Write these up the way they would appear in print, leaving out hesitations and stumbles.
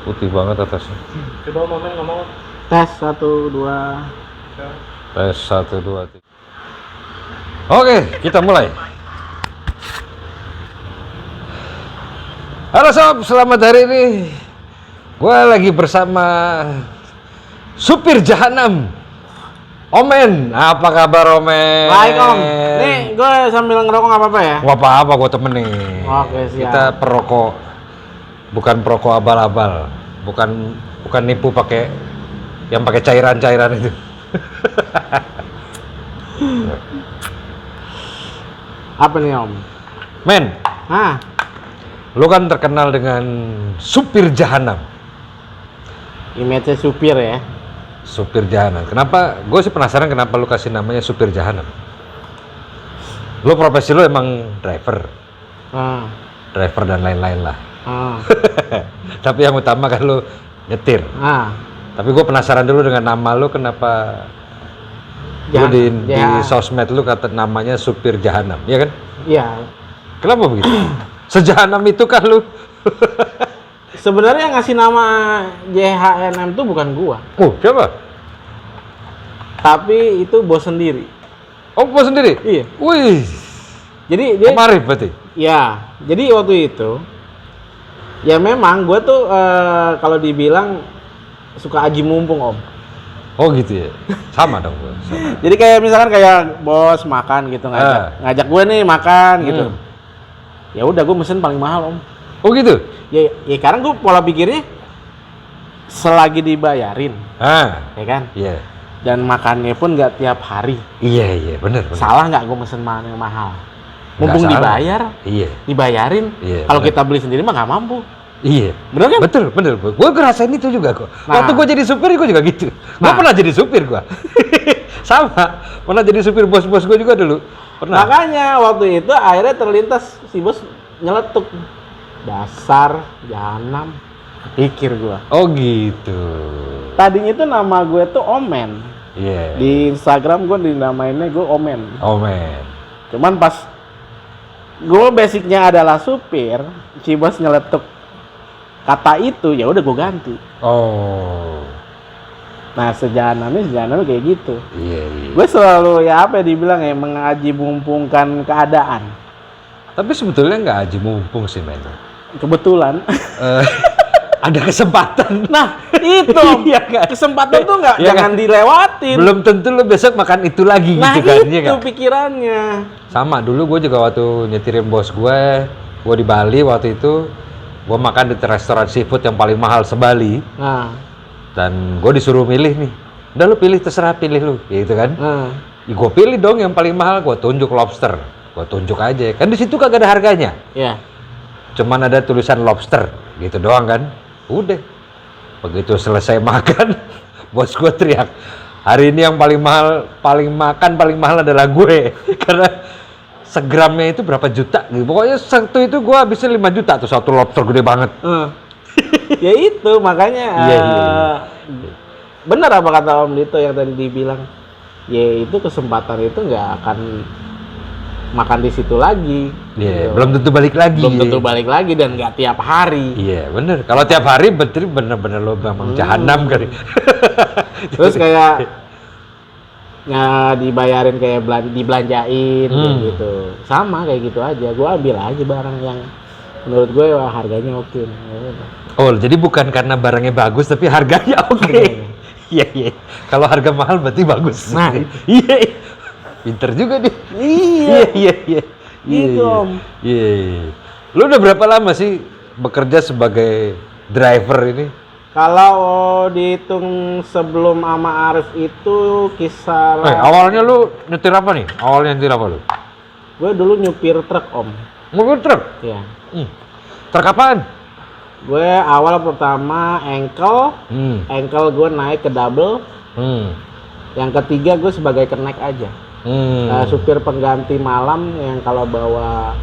putih banget atasnya. Coba ngomong. Tes 1 2. Tes 1 2 3. Oke, kita mulai. Halo sob, selamat hari ini. Gue lagi bersama supir jahanam, Omen. Apa kabar Omen? Baik Om. Nih gue sambil ngerokok nggak apa-apa ya? Gak apa-apa, gue temenin. Oke, siap. Kita perokok, bukan perokok abal-abal, bukan nipu pakai yang pakai cairan-cairan itu. Apa nih Om? Men, Hah? lu kan terkenal dengan supir jahanam. Image supir ya? Supir jahanam. Kenapa? Gue sih penasaran kenapa lu kasih namanya supir jahanam. Lu profesi lu emang driver, driver dan lain-lain lah. Tapi yang utama kan lu nyetir. Tapi gue penasaran dulu dengan nama lu, kenapa lu di sosmed lu kata namanya supir jahanam, ya kan? Iya. Kenapa begitu? Sejahanam itu kan lu? Sebenarnya ngasih nama JHNM itu bukan gua. Oh, siapa? Tapi itu bos sendiri. Oh, bos sendiri? Iya. Wih. Jadi dia Marif berarti? Ya, jadi waktu itu ya memang gua tuh kalau dibilang suka aji mumpung Om. Oh gitu ya? Sama dong gua. Sama. Jadi kayak misalkan kayak bos makan gitu, ngajak gue nih makan gitu. Ya udah gue mesen paling mahal Om. Oh gitu? Ya sekarang gue pola pikirnya selagi dibayarin. Ya kan? Iya. Dan makannya pun nggak tiap hari. Iya, bener. Salah nggak gue mesen yang mahal? Mumpung dibayar, dibayarin. Iya, kalau kita beli sendiri mah nggak mampu. Iya. Bener kan? Betul. Gue ngerasain itu juga kok. Waktu gue jadi supir gue juga gitu. Gue pernah jadi supir gue. Sama. Pernah jadi supir bos-bos gue juga dulu. Pernah. Makanya waktu itu akhirnya terlintas si bos nyeletuk. Dasar jahanam. Pikir gue. Oh gitu. Tadinya itu nama gue tuh Omen. Iya. Di Instagram gue dinamainnya gue Omen. Omen. Cuman pas gue basicnya adalah supir, si bos nyeletuk kata itu, ya udah gue ganti. Oh. Nah sejahanamnya kayak gitu. Iya. Gue selalu dibilang ya mengaji mumpungkan keadaan. Tapi sebetulnya nggak aji mumpung sih men. Kebetulan. Ada kesempatan. Nah itu iya, kesempatan tuh nggak iya, jangan dilewatin. Belum tentu lo besok makan itu lagi nah, gitu kan. Nah itu pikirannya. Sama dulu gue juga waktu nyetirin bos gue di Bali waktu itu, gue makan di restoran seafood yang paling mahal se-Bali. Dan gue disuruh milih nih. Udah lu pilih, terserah pilih lu, gitu kan. Ya, gue pilih dong yang paling mahal, gue tunjuk lobster. Gue tunjuk aja. Kan di situ kagak ada harganya. Iya. Cuman ada tulisan lobster, gitu doang kan. Udah. Begitu selesai makan, bos gue teriak, hari ini yang paling mahal adalah gue. Karena segramnya itu berapa juta gitu. Pokoknya satu itu gue habisnya 5 juta tuh, satu lobster gede banget. Ya itu makanya iya. Benar apa kata Om Dito yang tadi dibilang, ya itu kesempatan itu nggak akan makan di situ lagi. Iya, belum tentu balik lagi. Dan nggak tiap hari. Iya, bener. Kalau tiap hari bener-bener lo memang jahanam kali. Terus kayak nggak dibayarin, kayak dibelanjain kayak gitu. Sama kayak gitu aja. Gue ambil aja barang yang menurut gue harganya oke. Oh, jadi bukan karena barangnya bagus tapi harganya oke. Iya. Kalau harga mahal berarti bagus. Nah, iya. Pinter juga dia. Iya. Gitu Om. Iya. Lu udah berapa lama sih bekerja sebagai driver ini? Kalau dihitung sebelum sama Arif itu kisah. Awalnya lu nyetir apa nih? Awalnya nyetir apa lu? Gue dulu nyupir truk Om. Nyupir truk? Iya. Truk apaan? Gue awal pertama engkel gue naik ke double. Yang ketiga gue sebagai kenek aja. Supir pengganti malam yang kalau bawa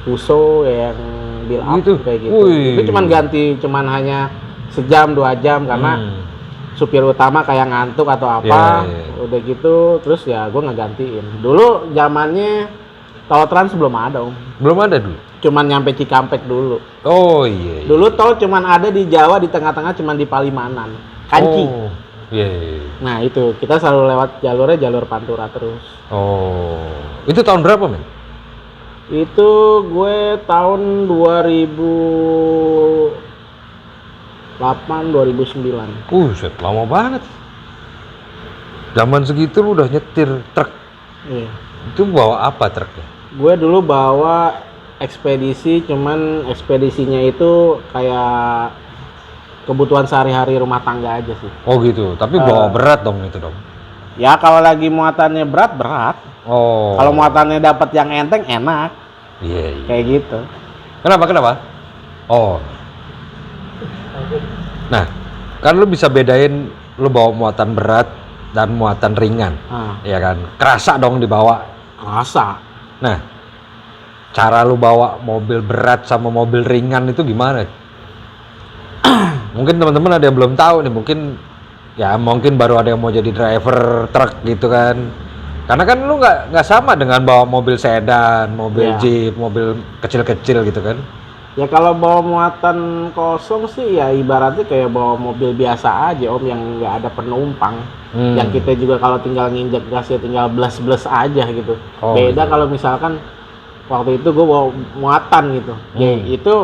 puso yang bill up gitu. Kayak gitu. Itu cuman hanya sejam 2 jam karena supir utama kayak ngantuk atau apa. Udah gitu terus ya gue ngegantiin. Dulu zamannya Tol Trans belum ada Om. Belum ada dulu? Cuman nyampe Cikampek dulu. Oh iya. Dulu tol cuman ada di Jawa, di tengah-tengah cuman di Palimanan. Kanci. Oh iya. Nah itu, kita selalu lewat jalurnya jalur Pantura terus. Oh, itu tahun berapa men? Itu gue tahun 2008, 2009. Set, lama banget. Zaman segitu lu udah nyetir truk. Iya. Itu bawa apa truknya? Gue dulu bawa ekspedisi, cuman ekspedisinya itu kayak kebutuhan sehari-hari rumah tangga aja sih. Oh gitu, tapi bawa berat dong itu dong. Ya kalau lagi muatannya berat. Oh. Kalau muatannya dapat yang enteng enak. Iya. Kayak gitu. Kenapa? Oh. Nah, kan lu bisa bedain lu bawa muatan berat dan muatan ringan. Ya kan? Kerasa dong dibawa. Kerasa. Nah, cara lu bawa mobil berat sama mobil ringan itu gimana? Mungkin teman-teman ada yang belum tahu nih, mungkin baru ada yang mau jadi driver truk gitu kan. Karena kan lu nggak sama dengan bawa mobil sedan, mobil jeep, mobil kecil-kecil gitu kan. Ya kalau bawa muatan kosong sih ya ibaratnya kayak bawa mobil biasa aja Om, yang nggak ada penumpang. Yang kita juga kalau tinggal nginjek gas ya tinggal bles-bles aja gitu. Beda gitu. Kalau misalkan waktu itu gue bawa muatan gitu. Ya itu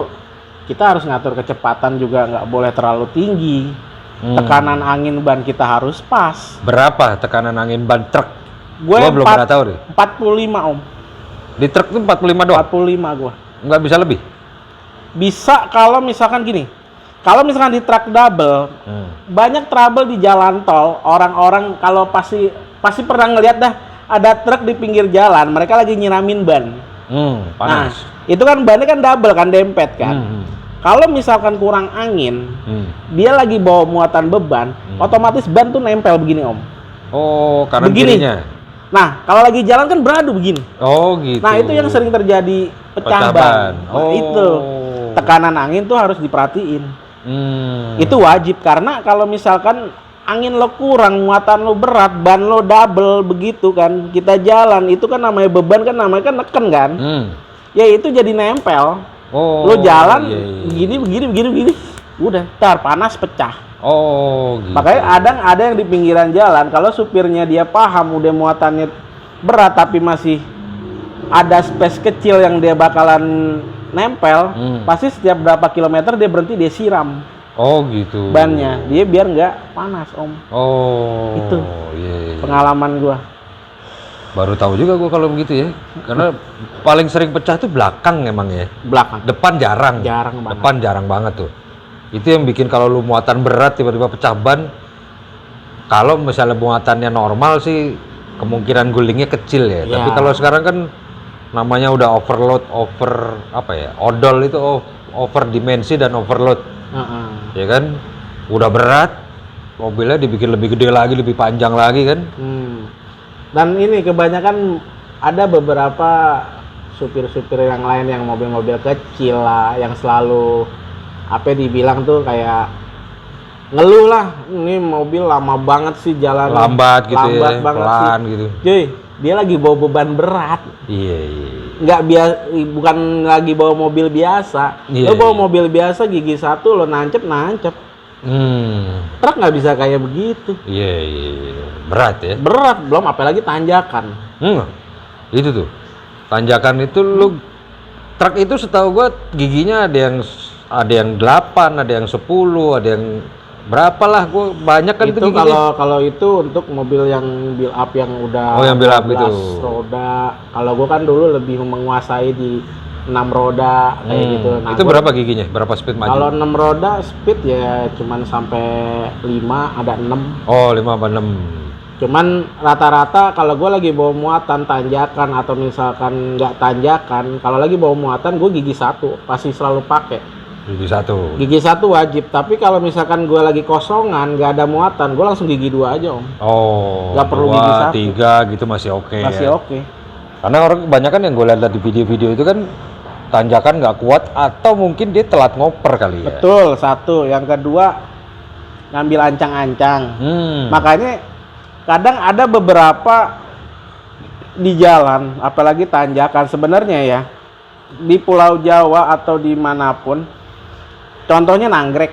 kita harus ngatur kecepatan juga, nggak boleh terlalu tinggi. Tekanan angin ban kita harus pas. Berapa tekanan angin ban truk? Gue belum pernah tahu deh. 45 Om. Di truk tuh 45 doang? 45 gue. Nggak bisa lebih? Bisa kalau misalkan gini. Kalau misalkan di truk double, banyak trouble di jalan tol. Orang-orang kalau pasti pernah ngeliat dah, ada truk di pinggir jalan, mereka lagi nyiramin ban. Panas. Nah, itu kan bannya kan double kan, dempet kan. Kalau misalkan kurang angin, dia lagi bawa muatan beban, otomatis ban tuh nempel begini Om. Oh, karena begini. Kirinya. Nah, kalau lagi jalan kan beradu begini. Oh gitu. Nah, itu yang sering terjadi pecah ban. Nah, itu tekanan angin tuh harus diperhatiin. Itu wajib, karena kalau misalkan angin lo kurang, muatan lo berat, ban lo double begitu kan, kita jalan itu kan namanya beban kan, namanya kan neken kan. Ya itu jadi nempel. Lo jalan begini, udah ntar panas pecah. Gitu. Makanya ada yang di pinggiran jalan, kalau supirnya dia paham udah muatannya berat tapi masih ada space kecil yang dia bakalan nempel, pasti setiap berapa kilometer dia berhenti, dia siram. Gitu. Bannya, dia biar nggak panas Om. Itu pengalaman gua. Baru tahu juga gua kalau begitu ya. Karena paling sering pecah tuh belakang emang ya. Belakang. Depan jarang. Banget. Depan jarang banget tuh. Itu yang bikin kalau lu muatan berat tiba-tiba pecah ban. Kalau misalnya muatannya normal sih kemungkinan gulingnya kecil ya. Tapi kalau sekarang kan namanya udah overload, odol itu over dimensi dan overload. Ya kan? Udah berat, mobilnya dibikin lebih gede lagi, lebih panjang lagi kan. Dan ini kebanyakan ada beberapa supir-supir yang lain yang mobil-mobil kecil lah, yang selalu dibilang tuh kayak ngeluh lah, ini mobil lama banget sih jalan, lambat banget pelan sih. Gitu. Cuy, dia lagi bawa beban berat. Iya. Nggak bukan lagi bawa mobil biasa. Lo bawa mobil biasa gigi satu lo nancep. Truk nggak bisa kayak begitu. Iya. Berat ya? Berat, belum apalagi tanjakan. Itu tuh. Tanjakan itu truk itu setahu gua giginya ada yang 8, ada yang 10, ada yang berapa lah, gua banyak kan itu giginya. Kalau itu untuk mobil yang build up yang udah yang build up itu roda. Kalau gua kan dulu lebih menguasai di 6 roda kayak gitu. Nah, itu berapa giginya? Berapa speed maju? Kalau 6 roda speed ya cuman sampai 5, ada 6. 5 apa 6. Cuman rata-rata kalau gue lagi bawa muatan tanjakan atau misalkan nggak tanjakan, kalau lagi bawa muatan gue gigi 1 pasti selalu pakai. Gigi 1 wajib. Tapi kalau misalkan gue lagi kosongan nggak ada muatan, gue langsung gigi 2 aja Om. Nggak perlu gigi 1. 3 gitu masih oke. Masih oke. Karena orang kebanyakan yang gue lihat di video-video itu kan tanjakan nggak kuat atau mungkin dia telat ngoper kali ya. Betul, satu. Yang kedua ngambil ancang-ancang. Makanya kadang ada beberapa di jalan, apalagi tanjakan sebenarnya ya, di Pulau Jawa atau dimanapun, contohnya Nagrek.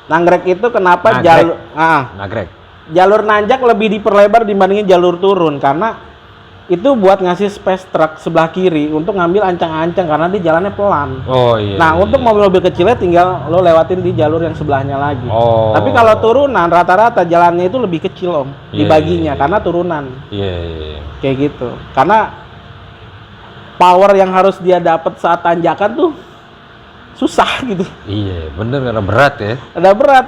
Nagrek itu kenapa jalur nanjak lebih diperlebar dibandingin jalur turun, karena itu buat ngasih space truk sebelah kiri untuk ngambil ancang-ancang karena di jalannya pelan. Oh iya. Nah, untuk mobil-mobil kecilnya tinggal lo lewatin di jalur yang sebelahnya lagi. Oh. Tapi kalau turunan rata-rata jalannya itu lebih kecil, Om, dibaginya karena turunan. Iya. Kayak gitu. Karena power yang harus dia dapat saat tanjakan tuh susah gitu. Iya, bener karena berat ya. Ada berat.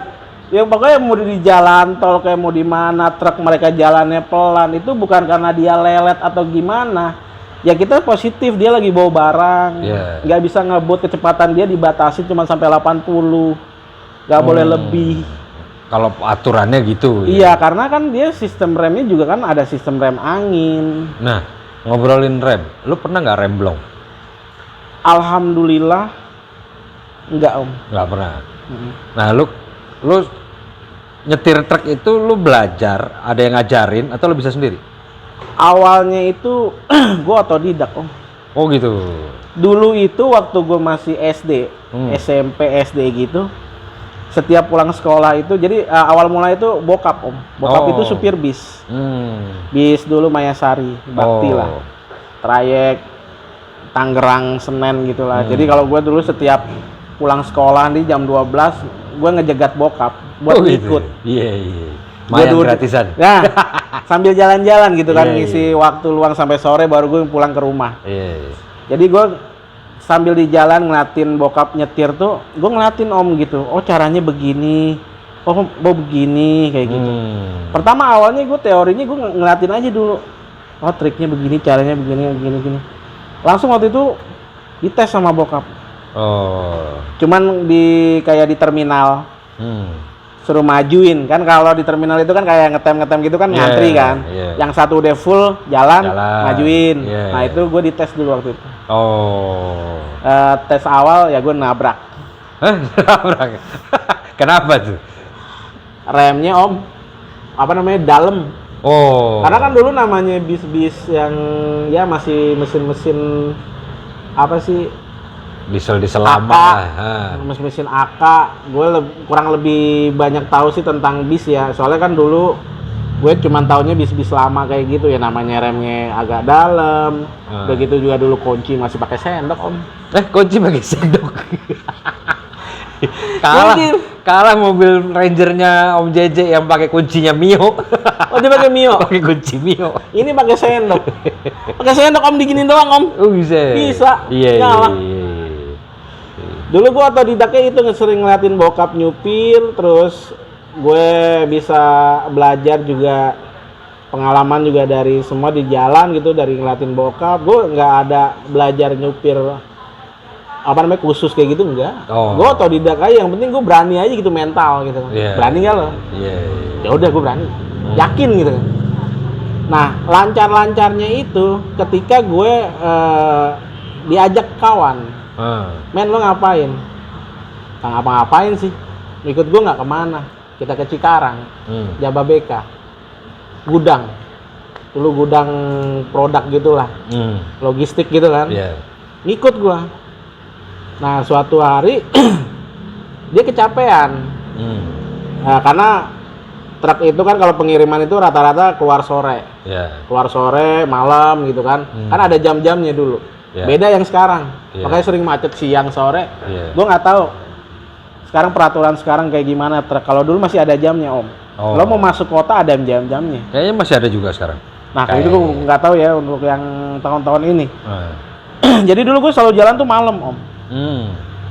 Ya pokoknya mau di jalan tol kayak mau di mana, truk mereka jalannya pelan, itu bukan karena dia lelet atau gimana. Ya kita positif, dia lagi bawa barang. Nggak bisa ngebut, kecepatan dia dibatasi cuma sampai 80. Nggak boleh lebih. Kalau aturannya gitu. Iya, karena kan dia sistem remnya juga kan ada sistem rem angin. Nah, ngobrolin rem, lu pernah nggak remblong? Alhamdulillah enggak, Om. Nggak pernah. Nah, lu nyetir truk itu lu belajar, ada yang ngajarin atau lu bisa sendiri? Awalnya itu gue otodidak, Om. Oh gitu. Dulu itu waktu gue masih SD, SMP, SD gitu, setiap pulang sekolah itu, jadi awal mula itu bokap, Om. Bokap itu supir bis. Bis dulu Mayasari, Bakti lah. Trayek Tangerang, Senen gitulah. Jadi kalau gue dulu setiap pulang sekolah di jam 12, gue ngejegat bokap buat ikut. Iya. Mayan gratisan. Nah, sambil jalan-jalan gitu kan, ngisi waktu luang sampai sore baru gue pulang ke rumah. Jadi gue sambil di jalan ngeliatin bokap nyetir tuh, gue ngeliatin Om gitu. Oh caranya begini, oh begini kayak gitu. Pertama awalnya gue teorinya gue ngeliatin aja dulu. Oh triknya begini, caranya begini. Langsung waktu itu dites sama bokap. Cuman kayak di terminal. Suruh majuin kan, kalau di terminal itu kan kayak ngetem gitu kan, ngantri kan. Yang satu udah full jalan. Majuin. Nah itu gue dites dulu waktu itu. Tes awal ya gue nabrak. Nabrak. Kenapa tuh? Remnya, Om, dalam. Karena kan dulu namanya bis-bis yang ya masih mesin-mesin diesel lama, mesin AK. Gue kurang lebih banyak tahu sih tentang bis ya, soalnya kan dulu gue cuma taunya bis-bis lama kayak gitu ya, namanya remnya agak dalam. Begitu juga dulu kunci masih pakai sendok, Om. Kunci pakai sendok. kalah mobil Rangernya Om JJ yang pakai kuncinya Mio. Oh dia pakai Mio. Pakai kunci Mio. Ini pakai sendok. Pakai sendok, Om, diginin doang, Om. Bisa. Nyala. Dulu gue otodidaknya itu sering ngeliatin bokap nyupir, terus gue bisa belajar juga, pengalaman juga dari semua di jalan gitu, dari ngeliatin bokap. Gue nggak ada belajar nyupir khusus kayak gitu, enggak. Gue otodidak aja, yang penting gue berani aja gitu, mental gitu. Berani nggak lo? Ya udah gue berani, yakin gitu. Nah lancar-lancarnya itu ketika gue diajak kawan. Men lo ngapain? Nggak ngapa-ngapain sih, ikut gue nggak kemana, kita ke Cikarang, Jababeka, gudang, dulu gudang produk gitulah, logistik gitu kan, ngikut gue. Nah suatu hari dia kecapean, karena truk itu kan kalau pengiriman itu rata-rata keluar sore, malam gitu kan, kan ada jam-jamnya dulu. Beda yang sekarang, makanya sering macet siang sore. Gue nggak tahu sekarang peraturan sekarang kayak gimana truk. Kalau dulu masih ada jamnya, Om. Lo mau masuk kota ada jam-jamnya. Kayaknya masih ada juga sekarang. Nah itu gue nggak tahu ya untuk yang tahun-tahun ini. Jadi dulu gue selalu jalan tuh malam, Om.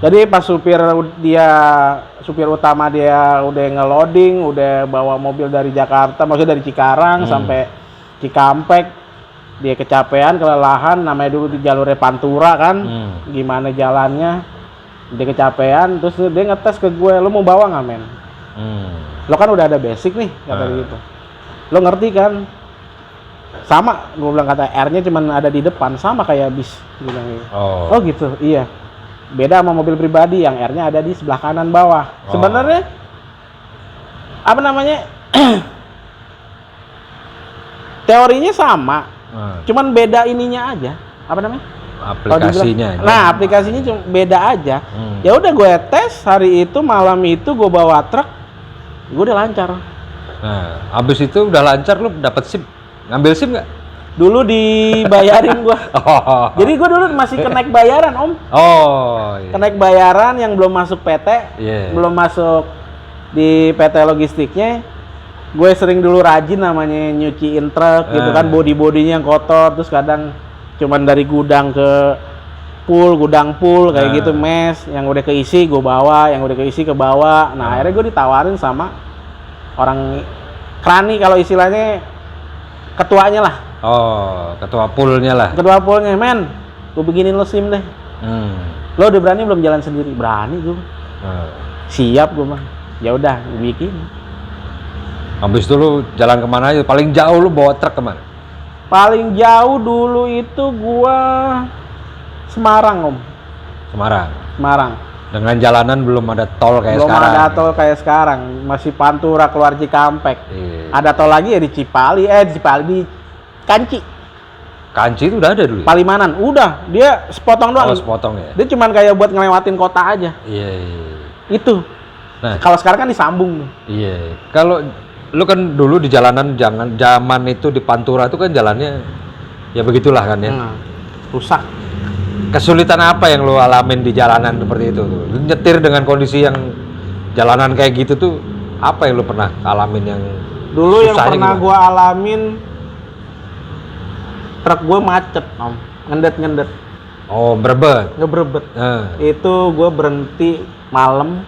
Jadi pas supir utama dia udah ngeloading, udah bawa mobil dari Jakarta, maksudnya dari Cikarang sampai Cikampek. Dia kecapean, kelelahan, namanya dulu di jalurnya Pantura kan, gimana jalannya, dia kecapean, terus dia ngetes ke gue, lo mau bawa nggak, men? Lo kan udah ada basic nih, kata gitu. Lo ngerti kan? Sama, gue bilang kata R-nya cuman ada di depan, sama kayak bis, bilang gitu. Oh gitu, iya. Beda sama mobil pribadi yang R-nya ada di sebelah kanan bawah. Sebenarnya teorinya sama. Cuman beda ininya aja. Apa namanya? Aplikasinya. Nah, aplikasinya cuma beda aja. Ya udah gue tes hari itu, malam itu gue bawa truk, gue udah lancar. Nah, habis itu udah lancar lu dapat SIM. Ngambil SIM nggak? Dulu dibayarin gua. Jadi gua dulu masih kenaik bayaran, Om. Iya. Kenaik bayaran yang belum masuk PT, belum masuk di PT logistiknya. Gue sering dulu rajin namanya nyuciin truk gitu kan, body-bodinya yang kotor, terus kadang cuman dari gudang ke gudang pool kayak gitu, mes yang udah keisi gue bawa, yang udah keisi ke bawah. Nah, akhirnya gue ditawarin sama orang krani, kalau istilahnya ketuanya lah. Ketua poolnya lah. Ketua poolnya, men, gue bikinin lo SIM deh. Lo udah berani belum jalan sendiri? Berani gue. Siap gue mah. Ya udah, gue bikin. Habis itu lu jalan kemana aja? Paling jauh lu bawa truk kemana? Paling jauh dulu itu gua Semarang, Om. Semarang. Dengan jalanan belum ada tol kayak sekarang. Belum ada tol kayak sekarang. Masih Pantura keluar Cikampek. Ada tol lagi ya di Cipali, di Kanci. Kanci itu udah ada dulu? Palimanan, udah. Dia sepotong doang. Sepotong ya? Dia cuman kayak buat ngelewatin kota aja. Iya. Itu. Nah, kalau sekarang kan disambung. Iya. Kalau lu kan dulu di jalanan zaman itu di Pantura itu kan jalannya ya begitulah kan ya. Rusak. Kesulitan apa yang lu alamin di jalanan seperti itu? Lu nyetir dengan kondisi yang jalanan kayak gitu tuh, apa yang lu pernah alamin yang dulu yang pernah gua alamin, truk gue macet, Om. Ngendet. Ngebrebet. Itu gue berhenti malam.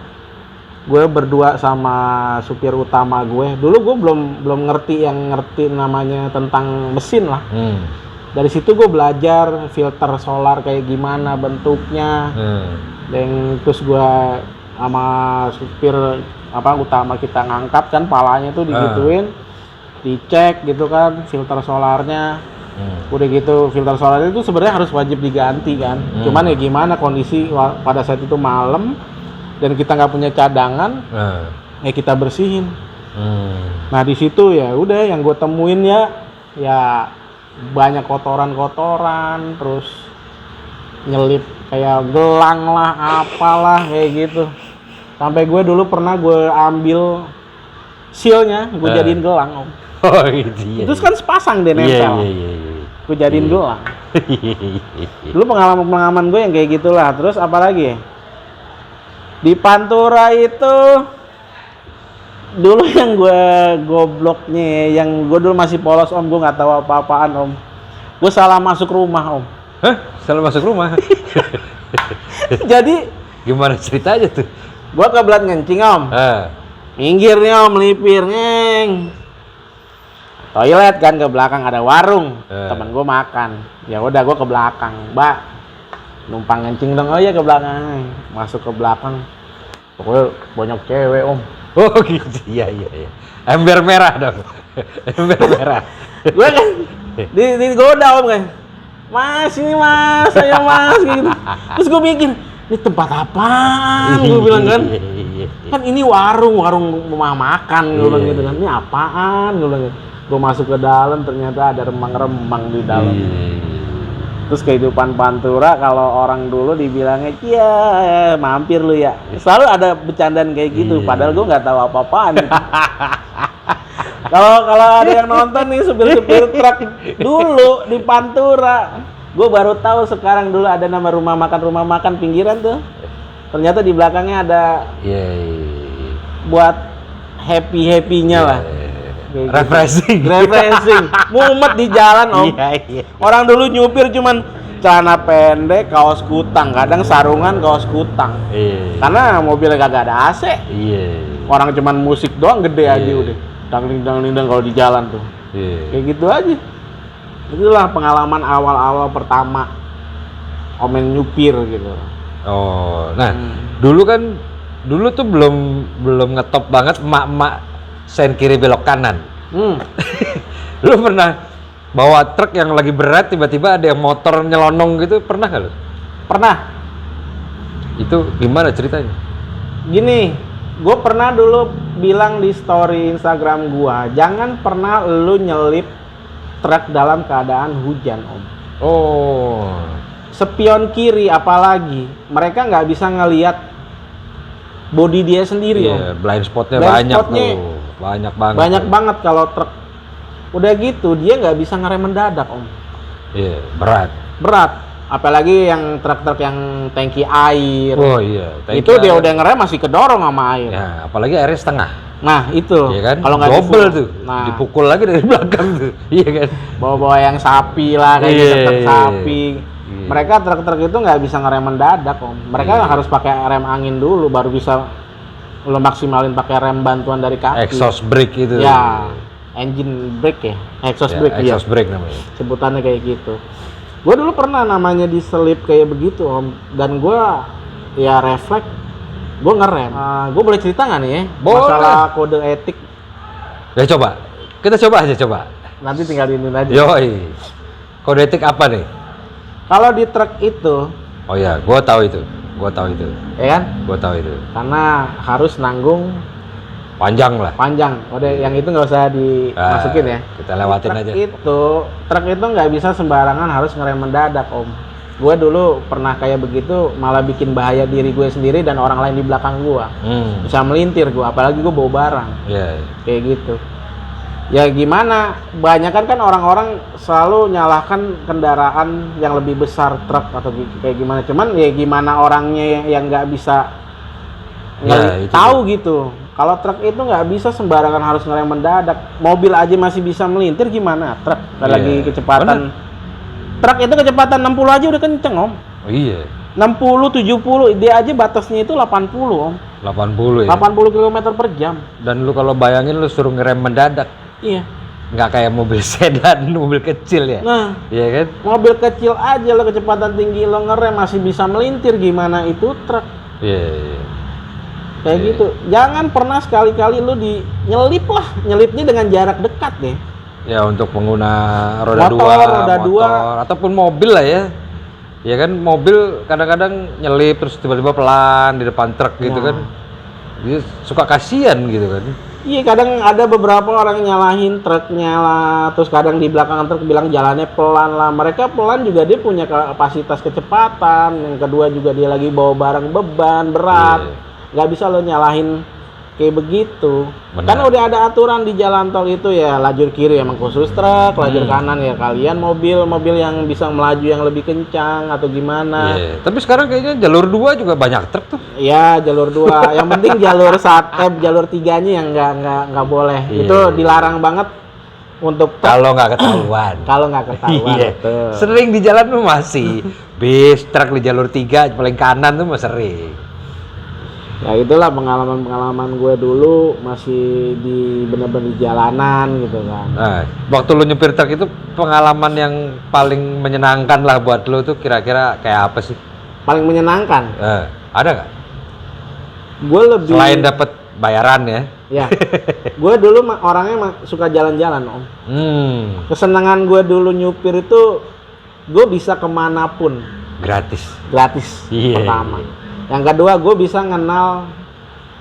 Gue berdua sama supir utama gue. Dulu gue belum ngerti namanya tentang mesin lah. Dari situ gue belajar filter solar kayak gimana bentuknya. Dan terus gue sama supir utama kita ngangkat kan palanya tuh digituin, dicek gitu kan filter solarnya. Udah gitu filter solar itu sebenarnya harus wajib diganti kan. Cuman ya gimana kondisi pada saat itu malam dan kita nggak punya cadangan, ya kita bersihin. Nah di situ ya udah yang gue temuin ya banyak kotoran, terus nyelip kayak gelang lah, apalah kayak gitu. Sampai gue dulu pernah gue ambil sealnya, gue jadiin gelang, Om. Iya. Terus kan sepasang deh nempel. Iya. Gue jadiin gelang. Dulu pengalaman gue yang kayak gitulah. Terus apa lagi ya? Di Pantura itu dulu yang gue gobloknya, yang gue dulu masih polos, Om, gue nggak tahu apa-apaan, Om. Gue salah masuk rumah, Om. Hah? Salah masuk rumah? Jadi gimana ceritanya tuh? Gue kebelat ngencing, Om. Minggir nih, Om, melipir, ngeng. Toilet kan ke belakang ada warung, temen gue makan. Ya udah gue ke belakang, Mbak, numpang ngencing dong. Oh iya ke belakang, masuk ke belakang. Pokoknya banyak cewek, Om. Oh gitu, iya. Ember merah dong. Ember merah. Gue kan digoda, Om kan. Mas, ini Mas, saya Mas gitu. Terus gue mikir, ini tempat apaan? Gue bilang kan. Kan ini warung rumah makan, gue bilang gitu kan. Ini apaan? Gue bilang gitu. Gue masuk ke dalam ternyata ada remang-remang di dalam. Terus kehidupan Pantura kalau orang dulu dibilangnya, iya mampir lu ya. Selalu ada bercandaan kayak gitu. Padahal gue nggak tahu apa-apaan. Kalau ada yang nonton nih supir-supir truk dulu di Pantura, gue baru tahu sekarang dulu ada nama rumah makan pinggiran tuh. Ternyata di belakangnya ada buat happy-happynya lah. Refreshing. Mumet di jalan, Om. Iya. Orang dulu nyupir cuman celana pendek, kaos kutang, kadang sarungan, kaos kutang. Karena mobilnya kagak ada AC. Orang cuman musik doang gede aja udah. Dangling kalau di jalan tuh. Kayak gitu aja. Itulah pengalaman awal-awal pertama Om nyupir gitu. Dulu tuh belum ngetop banget emak-emak sen kiri belok kanan. Lu pernah bawa truk yang lagi berat tiba-tiba ada yang motor nyelonong gitu, pernah gak lu? Pernah. Itu gimana ceritanya? Gini, gue pernah dulu bilang di story Instagram gua, jangan pernah lu nyelip truk dalam keadaan hujan, Om. Oh. Spion kiri apalagi, mereka nggak bisa ngelihat body dia sendiri, Iya, Om. blind spotnya Blind banyak spotnya tuh. Banyak banget. Banyak tuh. banget kalau truk. Udah gitu, dia nggak bisa ngerem mendadak, Om. Iya, berat. Berat. Apalagi yang truk-truk yang tangki air. Oh iya. Itu dia udah ngerem masih kedorong sama air. Ya, apalagi airnya setengah. Nah itu, Iya kan? kalau nggak double di-full. tuh. Nah, Dipukul lagi dari belakang tuh. Iya kan? bawa-bawa yang sapi lah, kayak Iya, gitu, truk iya, sapi. iya. Mereka truk-truk itu nggak bisa ngerem mendadak, Om. Mereka Iya. harus pakai rem angin dulu, baru bisa lo maksimalin pakai rem bantuan dari kaki. Exhaust brake itu. Ya, engine brake ya, exhaust Ya, brake. exhaust brake namanya. Sebutannya kayak gitu. Gue dulu pernah namanya diselip kayak begitu, Om. Dan gue ya refleks, gue ngerem. Gue boleh cerita nggak nih ya? Boleh. Masalah kode etik. Ya coba. Kita coba aja coba. Nanti tinggal ini aja. Yoi. Kode etik apa nih? Kalau di truk itu, Oh ya, gua tahu itu. Gua tahu itu. ya kan? Gua tahu itu. Karena harus nanggung Panjang lah. panjang. Udah yang itu nggak usah dimasukin ya. Kita lewatin aja. Truk itu nggak bisa sembarangan harus ngerem mendadak, Om. Gue dulu pernah kayak begitu, malah bikin bahaya diri gue sendiri dan orang lain di belakang gue. Bisa melintir gue, apalagi gue bawa barang. Iya. Kayak gitu. Ya gimana? Banyak kan orang-orang selalu nyalahkan kendaraan yang lebih besar, truk atau kayak gimana. Cuman ya gimana orangnya yang nggak bisa Ya, itu tahu gitu. Kalau truk itu nggak bisa sembarangan harus ngerem mendadak. Mobil aja masih bisa melintir, gimana truk? Kalau Iya, lagi kecepatan. Truk itu kecepatan 60 aja udah kenceng, Om. Oh iya. 60, 70, dia aja batasnya itu 80, Om. 80 ya. 80 km per jam. Dan lu kalau bayangin lu suruh ngerem mendadak, Iya. nggak kayak mobil sedan, mobil kecil ya. Nah, Iya kan? mobil kecil aja lo kecepatan tinggi lo ngerem masih bisa melintir, gimana itu truk? Iya, iya. Kayak Iya. gitu. Jangan pernah sekali-kali lu nyelip lah. Nyelipnya dengan jarak dekat deh. Ya untuk pengguna roda Motor, dua, roda dua. ataupun mobil lah ya. Ya kan mobil kadang-kadang nyelip terus tiba-tiba pelan di depan truk gitu Nah. kan. Dia suka kasihan gitu kan. Iya, kadang ada beberapa orang nyalahin truknya lah, terus kadang di belakang truk bilang jalannya pelan lah. Mereka pelan juga dia punya kapasitas kecepatan. Yang kedua juga dia lagi bawa barang beban berat. Iya. Nggak bisa lo nyalahin kayak begitu. Benar. Kan udah ada aturan di jalan tol itu ya, lajur kiri emang khusus truk, lajur kanan ya kalian mobil yang bisa melaju yang lebih kencang atau gimana. Iya. Tapi sekarang kayaknya jalur 2 juga banyak truk tuh. Ya jalur 2, yang penting jalur jalur 3-nya yang nggak boleh. Iya. Itu dilarang banget untuk truk Kalau nggak ketahuan. kalau nggak ketahuan. Iya. Betul. Sering di jalan tuh masih bis truk di jalur 3 paling kanan tuh masih sering. Ya itulah pengalaman gue dulu masih bener-bener di jalanan gitu kan. Nah, waktu lu nyupir truk itu pengalaman yang paling menyenangkan lah buat lu tuh kira-kira kayak apa sih? Paling menyenangkan. Ada nggak? Gue lebih Selain dapat bayaran ya? ya. Gue dulu orangnya suka jalan-jalan, Om. Kesenangan gue dulu nyupir itu gue bisa kemanapun Gratis. gratis. Iya. Pertama. Yang kedua, gue bisa kenal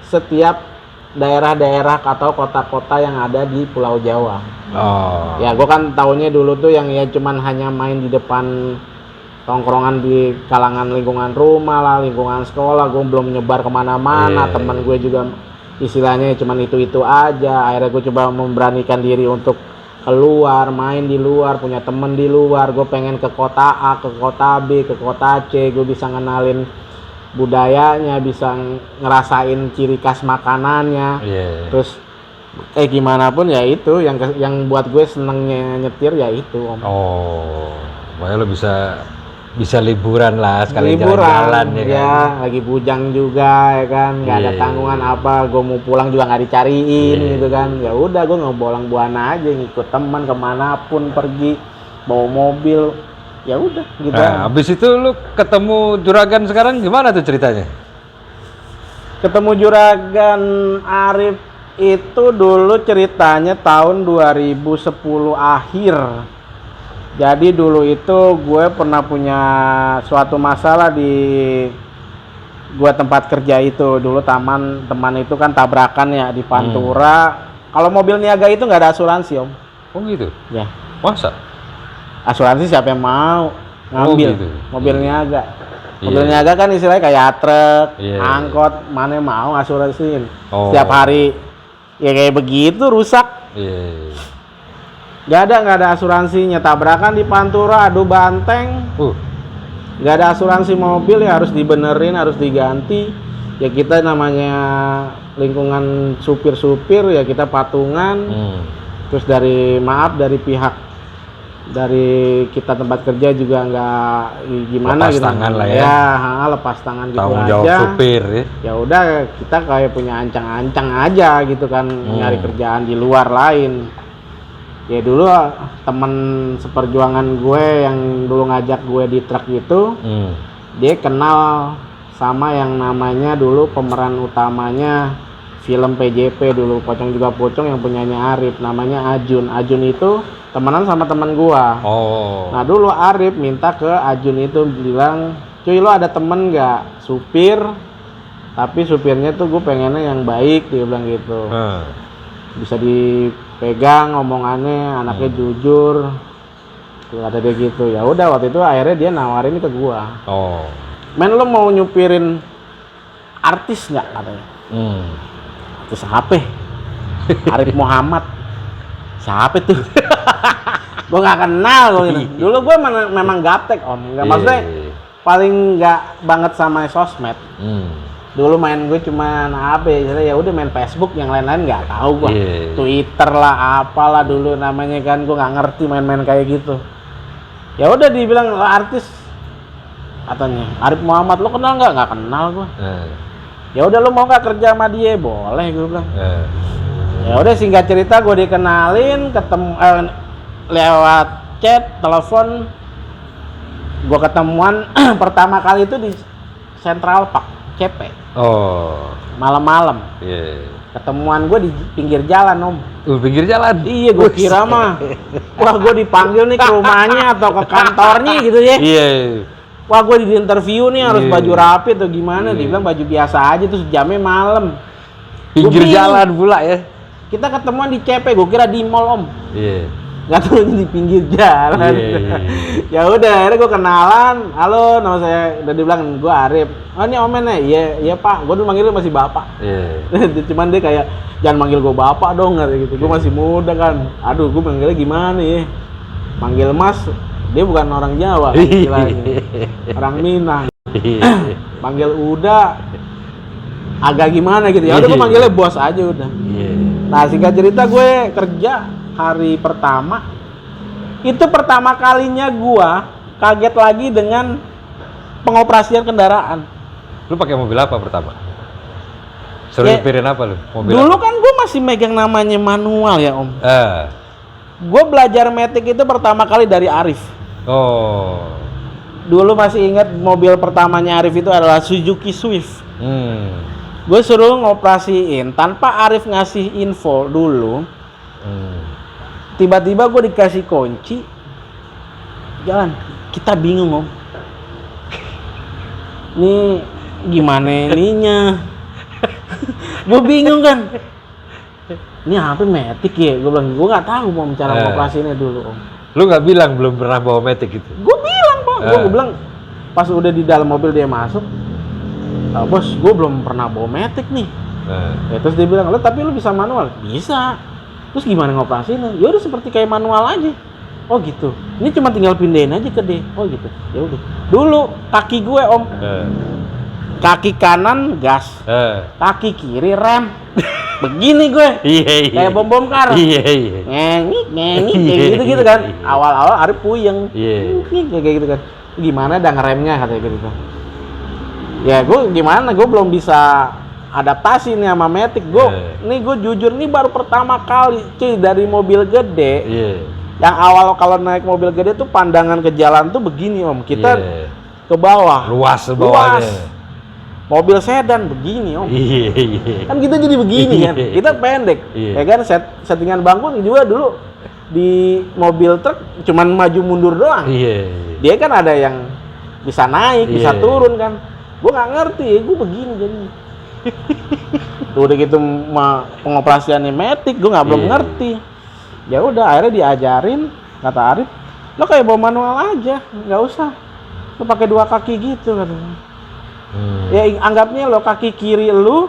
setiap daerah-daerah atau kota-kota yang ada di Pulau Jawa. Oh. Ya, gue kan tahunnya dulu tuh yang ya cuman hanya main di depan tongkrongan di kalangan lingkungan rumah lah, lingkungan sekolah. Gue belum nyebar kemana-mana. Iya. Teman gue juga istilahnya cuman itu-itu aja. Akhirnya gue coba memberanikan diri untuk keluar, main di luar, punya temen di luar. Gue pengen ke kota A, ke kota B, ke kota C. Gue bisa ngenalin budayanya, bisa ngerasain ciri khas makanannya. Iya. Terus gimana pun ya itu yang buat gue senengnya nyetir ya itu, Om. Oh. Pokoknya lu bisa liburan lah sekali Liburan jalan-jalan ya kan. ya, lagi bujang juga ya kan, nggak ada Iya. tanggungan apa, gue mau pulang juga nggak dicariin Iya. gitu kan. Ya udah gue ngebolang buana aja, ngikut teman kemanapun pergi, bawa mobil. Ya udah gitu. Nah, habis itu lu ketemu juragan sekarang gimana tuh ceritanya? Ketemu juragan Arif itu dulu ceritanya tahun 2010 akhir. Jadi dulu itu gue pernah punya suatu masalah di gue tempat kerja itu. Dulu teman itu kan tabrakan ya di Pantura. Kalau mobil niaga itu nggak ada asuransi, Om. Oh gitu. Ya. Masa? Asuransi siapa yang mau ngambil? Gitu. Mobil niaga. Iya. Mobil niaga kan istilahnya kayak truk, Iya. angkot, mana yang mau asuransiin. Oh. Setiap hari ya kayak begitu rusak. Iya. Gak ada asuransinya. Tabrakan di Pantura, adu banteng. Gak ada asuransi mobil ya harus dibenerin, harus diganti. Ya kita namanya lingkungan supir-supir ya kita patungan. Terus dari pihak dari kita tempat kerja juga nggak gimana lepas gitu. tangan lah ya. Ya, lepas tangan gitu Tanggung aja. jawab supir ya. Ya udah kita kayak punya ancang-ancang aja gitu kan nyari kerjaan di luar lain. Ya dulu temen seperjuangan gue yang dulu ngajak gue di truk itu, dia kenal sama yang namanya dulu pemeran utamanya film PJP dulu, Pocong Juga Pocong yang punyanya Arif, namanya Ajun. Ajun itu temenan sama teman gua. Nah dulu Arif minta ke Ajun itu bilang, cuy lo ada temen nggak supir, tapi supirnya tuh gue pengennya yang baik, dia bilang gitu. Bisa dipegang omongannya, anaknya jujur, kata dia gitu. Ya udah waktu itu akhirnya dia nawarin ke gua. Men lo mau nyupirin artis nggak katanya? Artis apa? Arif Muhammad. Siapa tuh? Gue nggak kenal gue gitu. Dulu gue memang gaptek om, nggak maksudnya paling nggak banget sama sosmed. Dulu main gue cuma apa ya udah main Facebook, yang lain-lain nggak tahu gue. Twitter lah apalah dulu namanya kan, gue nggak ngerti main-main kayak gitu. Ya udah dibilang lo artis, katanya Arif Muhammad, lo kenal nggak? Nggak kenal gue. Ya udah lo mau nggak kerja sama dia? Boleh gue bilang. Ya udah singkat cerita gue dikenalin, ketemu lewat chat, telepon. Gue ketemuan pertama kali itu di Central Park, CP. Malam-malam. Ketemuan gue di pinggir jalan om. Pinggir jalan? Iya, gue kira mah. Wah gue dipanggil nih ke rumahnya atau ke kantornya gitu ya. Wah gue di interview nih harus baju rapi atau gimana. Dia bilang baju biasa aja, terus jamnya malam. Pinggir jalan pula ya? Kita ketemuan di CP, gue kira di mall om. Gak tahunya di pinggir jalan. Ya udah akhirnya gue kenalan. Halo, nama saya, udah dibilang gue Arif. Oh ini omen ya? Iya pak, gue dulu manggilnya masih bapak. Cuman dia kayak jangan manggil gue bapak dong gitu. Gue masih muda kan. Aduh gue manggilnya gimana ya? Manggil mas, dia bukan orang Jawa kan istilahnya. Orang Minang. Manggil udah agak gimana gitu. Ya udah gue manggilnya bos aja udah. Nah singkat cerita gue kerja hari pertama. Itu pertama kalinya gue kaget lagi dengan pengoperasian kendaraan. Lu pakai mobil apa pertama? Suruh nyepirin apa lu? Mobil dulu apa? kan gue masih megang namanya manual ya om. Gue belajar matic itu pertama kali dari Arif. Dulu masih ingat mobil pertamanya Arif itu adalah Suzuki Swift. Gue suruh ngoperasiin tanpa Arif ngasih info dulu. Tiba-tiba gue dikasih kunci jalan, kita bingung om. Nih gimana ininya? Gue bingung kan. Ini apa matic ya? Gue bilang gue nggak tahu mau cara ngoperasiinnya dulu om. Lu nggak bilang belum pernah bawa matic gitu? Gue bilang bang, gue bilang pas udah di dalam mobil dia masuk, bos gue belum pernah bawa matic nih. Ya, terus dia bilang, tapi lu bisa manual? Bisa. Terus gimana ngoperasiinnya? Ya udah seperti kayak manual aja. Oh gitu. Ini cuma tinggal pindahin aja ke dia. Oh gitu. Ya udah. Dulu kaki gue om, kaki kanan gas, kaki kiri rem. Begini gue. Kayak bom kar. Ngengik kayak gitu kan. Awal-awal Arif puyeng. Kayak gitu kan. Gimana dah ngeremnya katanya gitu. Ya gue gimana? Gue belum bisa adaptasi nih sama matic. Nih gue jujur nih baru pertama kali cuy dari mobil gede. Yang awal kalau naik mobil gede tuh pandangan ke jalan tuh begini om. Kita ke bawah. Luas bawahnya. Mobil sedan begini om. Kan kita jadi begini kan. Kita pendek. Ya kan settingan bangku juga dulu di mobil truk cuman maju mundur doang. Dia kan ada yang bisa naik, bisa turun kan. Gue nggak ngerti, gue begini jadi. Udah gitu pengoperasiannya matic, gue belum ngerti. Ya udah akhirnya diajarin. Kata Arif, lo kayak bawa manual aja, nggak usah. Lo pakai 2 kaki gitu katanya. Ya anggapnya lo kaki kiri lo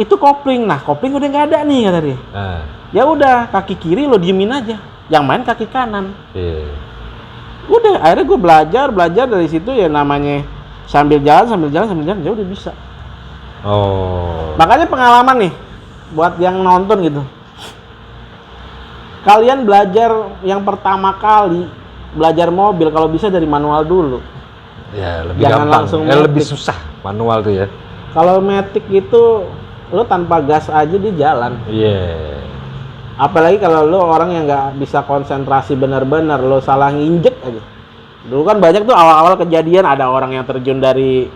itu kopling. Nah, kopling udah nggak ada nih kata dia. Ya udah, kaki kiri lo diemin aja. Yang main kaki kanan. Udah, akhirnya gue belajar dari situ ya, namanya sambil jalan, ya udah bisa. Makanya pengalaman nih buat yang nonton gitu. Kalian belajar yang pertama kali belajar mobil kalau bisa dari manual dulu. Ya, lebih jangan gampang. Langsung lebih susah manual tuh ya. Kalau matic itu lo tanpa gas aja di jalan. Apalagi kalau lo orang yang nggak bisa konsentrasi benar-benar, lo salah nginjek aja. Dulu kan banyak tuh awal-awal kejadian ada orang yang terjun dari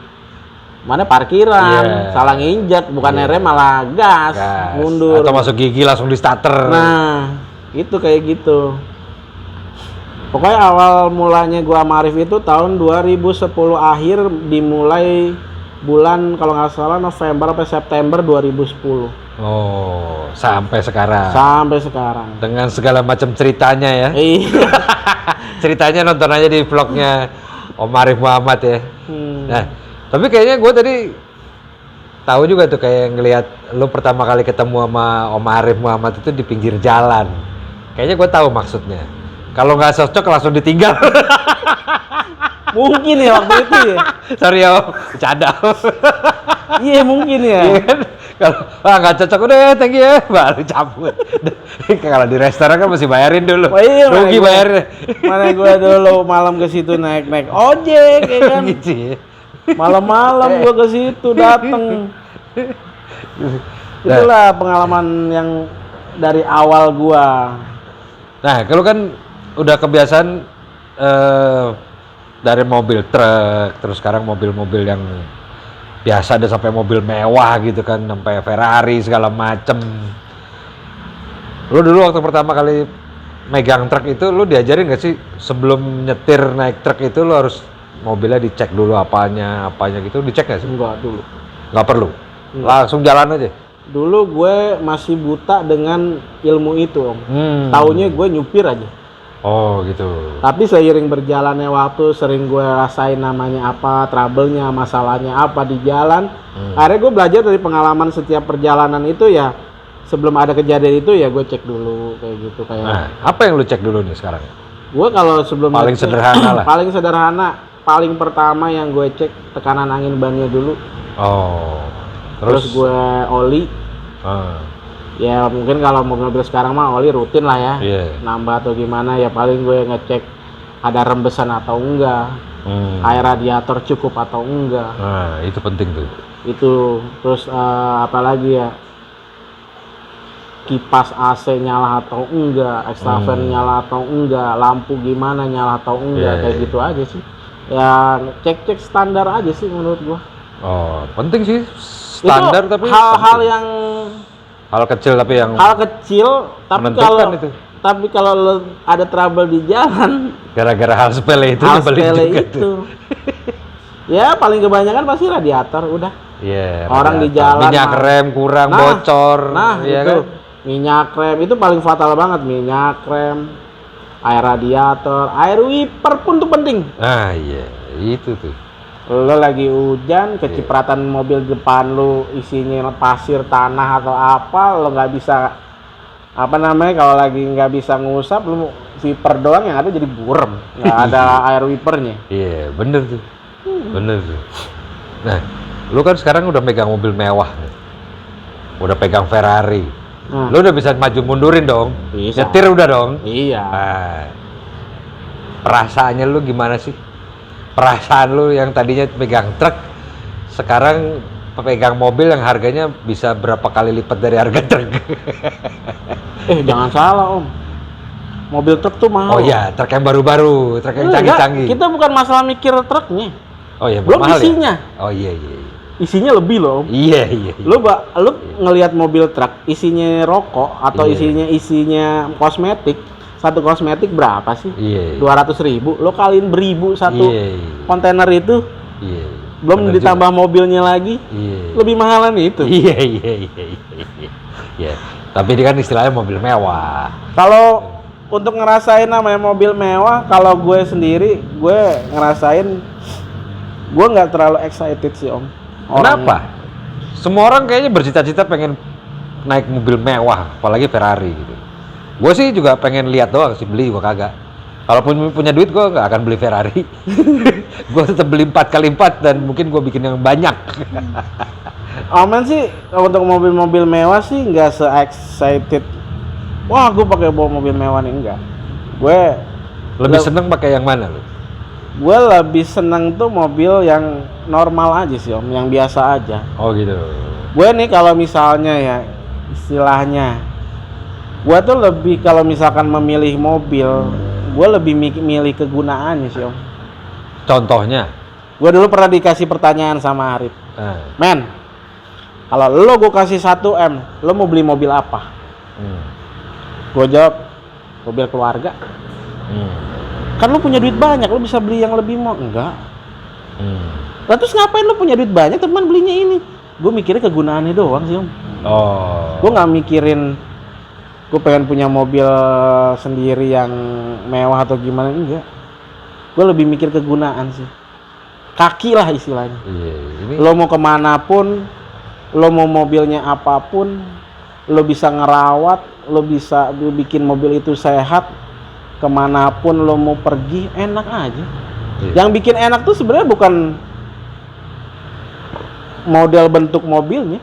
mana parkiran, salah nginjek, bukan rem malah gas, mundur. Atau masuk gigi langsung di starter. Nah, itu kayak gitu. Pokoknya awal mulanya gua sama Arif itu tahun 2010 akhir, dimulai bulan kalau nggak salah November sampai September 2010. Sampai sekarang. Sampai sekarang. Dengan segala macam ceritanya ya. Iya. Ceritanya nonton aja di vlognya Om Arif Muhammad ya. Nah, tapi kayaknya gue tadi tahu juga tuh kayak ngelihat lu pertama kali ketemu sama Om Arif Muhammad itu di pinggir jalan. Kayaknya gue tahu maksudnya. Kalau nggak cocok langsung ditinggal. Mungkin ya waktu itu ya. Sorry ya, bercanda. Iya mungkin ya. Kalau nggak cocok udah thank you ya, baru cabut. Kalau di restoran kan mesti bayarin dulu. Rugi bayarnya. Mana gue dulu malam ke situ naik ojek ya kan. Gitu ya. Malam-malam gue ke situ dateng. Itulah pengalaman yang dari awal gua. Nah, kalau kan udah kebiasaan dari mobil truk, terus sekarang mobil-mobil yang biasa ada sampai mobil mewah gitu kan, sampai Ferrari segala macem. Lu dulu waktu pertama kali megang truk itu, lu diajarin gak sih sebelum nyetir naik truk itu lu harus mobilnya dicek dulu apanya gitu, dicek gak sih? Enggak dulu. Nggak perlu? Langsung jalan aja? Dulu gue masih buta dengan ilmu itu Om. Taunya gue nyupir aja. Oh gitu. Tapi seiring berjalannya waktu, sering gue rasain namanya apa, trouble-nya, masalahnya apa di jalan. Akhirnya gue belajar dari pengalaman setiap perjalanan itu ya. Sebelum ada kejadian itu ya gue cek dulu kayak gitu kayak. Nah, apa yang lu cek dulu nih sekarang? Gue kalau sebelum paling sederhana lah. Paling sederhana, paling pertama yang gue cek tekanan angin bannya dulu. Terus gue oli. Ya mungkin kalau mobil sekarang mah oli rutin lah ya, nambah atau gimana ya, paling gue ngecek ada rembesan atau enggak, air radiator cukup atau enggak. Nah itu penting tuh. Itu terus apalagi ya, kipas AC nyala atau enggak, extravan nyala atau enggak, lampu gimana nyala atau enggak, kayak gitu aja sih. Ya cek standar aja sih menurut gua. Penting sih standar, itu tapi hal-hal yang hal kecil tapi yang tapi kalau lo ada trouble di jalan gara-gara hal sepele itu ya paling kebanyakan pasti radiator udah. Orang di jalan minyak rem kurang, bocor. Itu kan? Minyak rem itu paling fatal banget, minyak rem, air radiator, air wiper pun tuh penting. Itu tuh. Lo lagi hujan, kecipratan mobil depan lo isinya pasir, tanah atau apa, lo nggak bisa kalau lagi nggak bisa ngusap, lo wiper doang yang ada jadi burem, nggak ada air wipernya. Bener tuh. Nah, lo kan sekarang udah megang mobil mewah, udah pegang Ferrari, lo udah bisa maju mundurin dong, nyetir udah dong. Perasaannya lo gimana sih? Perasaan lu yang tadinya pegang truk, sekarang pegang mobil yang harganya bisa berapa kali lipat dari harga truk. Jangan salah Om, mobil truk tuh mahal. Truk yang baru-baru, truk yang canggih-canggih. Kita bukan masalah mikir truknya. Belum isinya. Isinya lebih loh Om. Lu ngelihat mobil truk isinya rokok atau isinya kosmetik. Satu kosmetik berapa sih? 200.000. Lo kaliin beribu satu kontainer itu. Belum bener ditambah juga mobilnya lagi. Lebih mahalan itu. Tapi ini kan istilahnya mobil mewah. Kalau untuk ngerasain namanya mobil mewah, kalau gue sendiri, gue ngerasain, gue nggak terlalu excited sih Om. Kenapa? Semua orang kayaknya bercita-cita pengen naik mobil mewah, apalagi Ferrari gitu. Gue sih juga pengen lihat doang sih, beli gue kagak. Kalaupun punya duit gue nggak akan beli Ferrari. Gue tetap beli 4x4 dan mungkin gue bikin yang banyak. Omen sih untuk mobil-mobil mewah sih nggak se-excited. Wah, gue pakai bawa mobil mewah nih, enggak. Gue Lebih seneng pakai yang mana lu? Gue lebih seneng tuh mobil yang normal aja sih Om, yang biasa aja. Oh gitu. Gue nih kalau misalnya ya istilahnya, gue tuh lebih kalau misalkan memilih mobil, gue lebih milih kegunaannya sih Om. Contohnya? Gue dulu pernah dikasih pertanyaan sama Arif. Men, kalau lo gue kasih 1M, lo mau beli mobil apa? Gue jawab, mobil keluarga. Kan lo punya duit banyak, lo bisa beli yang lebih mau. Enggak. Lah terus ngapain lo punya duit banyak teman belinya ini? Gue mikirnya kegunaannya doang sih Om. Gue nggak mikirin gue pengen punya mobil sendiri yang mewah atau gimana, enggak. Gue lebih mikir kegunaan sih. Kaki lah istilahnya. Lo mau kemanapun, lo mau mobilnya apapun, lo bisa ngerawat, lo bisa bikin mobil itu sehat, kemanapun lo mau pergi enak aja. Yang bikin enak tuh sebenarnya bukan model bentuk mobilnya,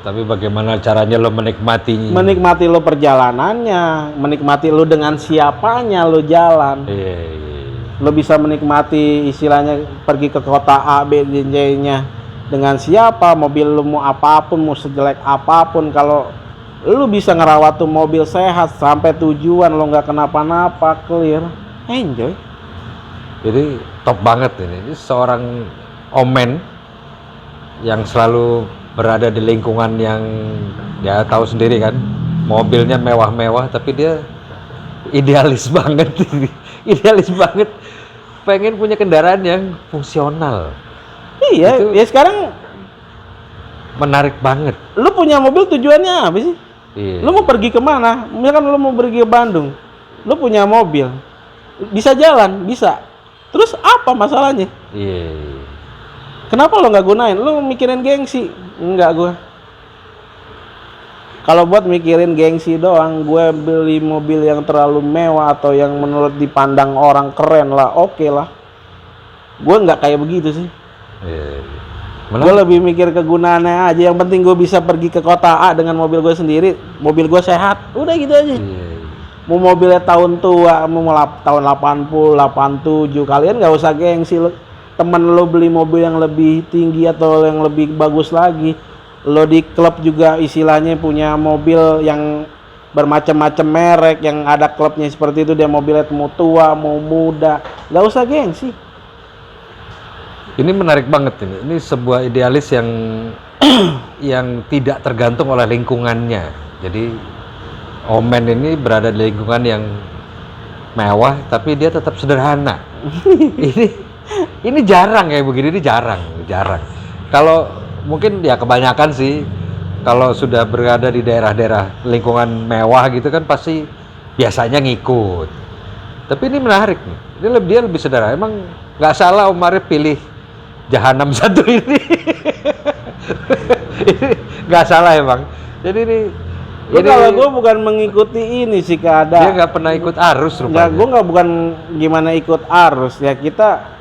tapi bagaimana caranya lo menikmati lo perjalanannya, menikmati lo dengan siapanya lo jalan. Lo bisa menikmati istilahnya pergi ke kota A, B, C-nya dengan siapa, mobil lo mau apapun, mau sejelek apapun, kalau lo bisa ngerawat tuh mobil sehat sampai tujuan, lo nggak kenapa-napa, clear, enjoy. Jadi top banget ini seorang omen yang selalu berada di lingkungan yang ya tahu sendiri kan, mobilnya mewah-mewah tapi dia idealis banget. Idealis banget, pengen punya kendaraan yang fungsional. Iya, itu ya sekarang menarik banget. Lu punya mobil tujuannya apa sih? Lu mau pergi kemana? Misalkan lu mau pergi ke Bandung, lu punya mobil, bisa jalan, bisa. Terus apa masalahnya? Kenapa lo nggak gunain? Lu mikirin gengsi? Enggak, gue. Kalau buat mikirin gengsi doang, gue beli mobil yang terlalu mewah atau yang menurut dipandang orang keren lah, oke lah. Gue nggak kayak begitu sih. Gue lebih mikir kegunaannya aja. Yang penting gue bisa pergi ke kota A dengan mobil gue sendiri, mobil gue sehat, udah gitu aja. Mau mobilnya tahun tua, mau tahun 80, 87, kalian nggak usah gengsi. Temen lo beli mobil yang lebih tinggi atau yang lebih bagus lagi, lo di klub juga istilahnya punya mobil yang bermacam-macam merek, yang ada klubnya seperti itu, dia mobilnya mau tua mau muda, nggak usah gengsi. Ini menarik banget ini. Ini sebuah idealis yang yang tidak tergantung oleh lingkungannya. Jadi omen ini berada di lingkungan yang mewah tapi dia tetap sederhana. Ini jarang kayak begini, ini jarang. Kalau mungkin ya kebanyakan sih kalau sudah berada di daerah-daerah lingkungan mewah gitu kan pasti biasanya ngikut. Tapi ini menarik nih. Dia lebih sederhana. Emang nggak salah Om Arif pilih Jahanam satu ini. Nggak salah emang. Jadi ini kalau gue bukan mengikuti ini sih keadaan. Dia nggak pernah ikut arus rupanya. Gue bukan gimana ikut arus ya, kita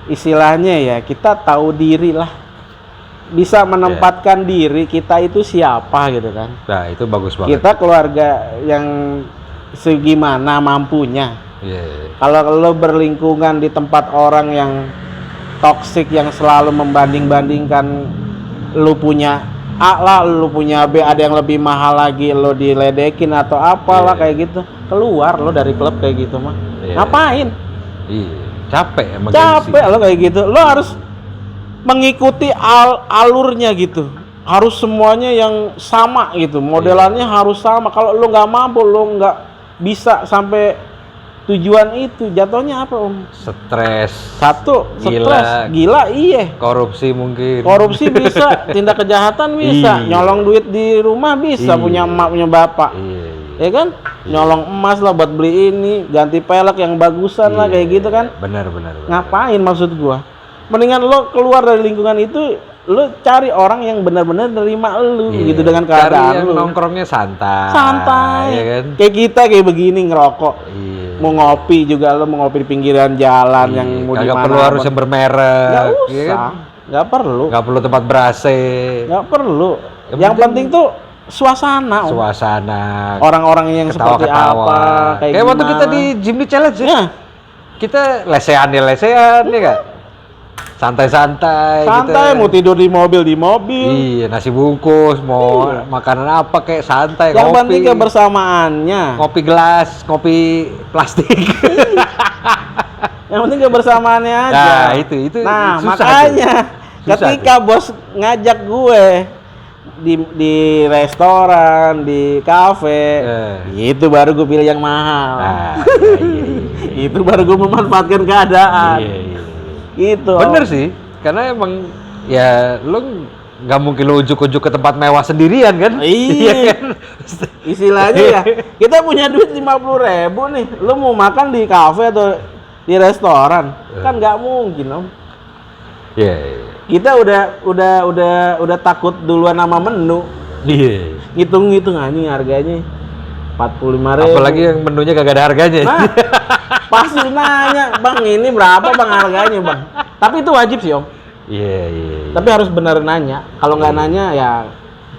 istilahnya ya kita tahu diri lah, bisa menempatkan diri kita itu siapa gitu kan. Nah itu bagus banget. Kita keluarga yang segimana mampunya. Kalau lo berlingkungan di tempat orang yang toksik, yang selalu membanding-bandingkan, lo punya A lah, lo punya B, ada yang lebih mahal lagi, lo diledekin atau apalah kayak gitu, keluar lo dari klub kayak gitu mah. Ngapain? Capek lo kayak gitu. Lo harus mengikuti alurnya gitu, harus semuanya yang sama gitu, modelannya harus sama. Kalau lo nggak mampu, lo nggak bisa sampai tujuan itu, jatuhnya apa Om? Stres. Gila, iya. Korupsi bisa, tindak kejahatan bisa, nyolong duit di rumah bisa, punya emak punya bapak. Ya kan? Nyolong emas lah buat beli ini, ganti pelek yang bagusan lah kayak gitu kan. Benar. Ngapain maksud gua? Mendingan lo keluar dari lingkungan itu, lo cari orang yang benar-benar nerima lo gitu dengan keadaan yang lo. Nongkrongnya santai. Santai. Ya kan? Kayak kita kayak begini ngerokok. Iya. Mau ngopi juga lo mau ngopi di pinggiran jalan yang mau di mana. Kagak perlu harus yang bermerek. Nggak usah. Ya kan? Nggak perlu. Nggak perlu tempat ber-AC. Nggak perlu. Yang penting tuh suasana. Orang-orang yang seperti apa, kayak waktu kita di Jimny Challenge ya. Kita lesehan ya kan? Santai gitu. Mau tidur di mobil. Iya, nasi bungkus, mau makanan apa kayak santai. Yang ngopi. penting kebersamaannya. Ngopi gelas, ngopi plastik. Yang penting kebersamaannya aja. Nah, itu Nah, susah makanya susah ketika bos ngajak gue di restoran, di kafe, itu baru gue pilih yang mahal. Iya. Itu baru gue memanfaatkan keadaan. Iya. Gitu. Bener sih, karena emang ya lo nggak mungkin lo ujuk-ujuk ke tempat mewah sendirian kan? Iya. Kan? Istilahnya ya, kita punya duit 50.000 nih, lo mau makan di kafe atau di restoran, kan nggak mungkin om. Iya. Kita udah takut duluan sama menu. Iya. Ngitung anjing harganya 45.000. Apalagi yang menunya kagak ada harganya. Nah, pasti nanya, bang ini berapa bang harganya bang? Tapi itu wajib sih om. Iya. Tapi harus bener nanya. Kalau nggak nanya ya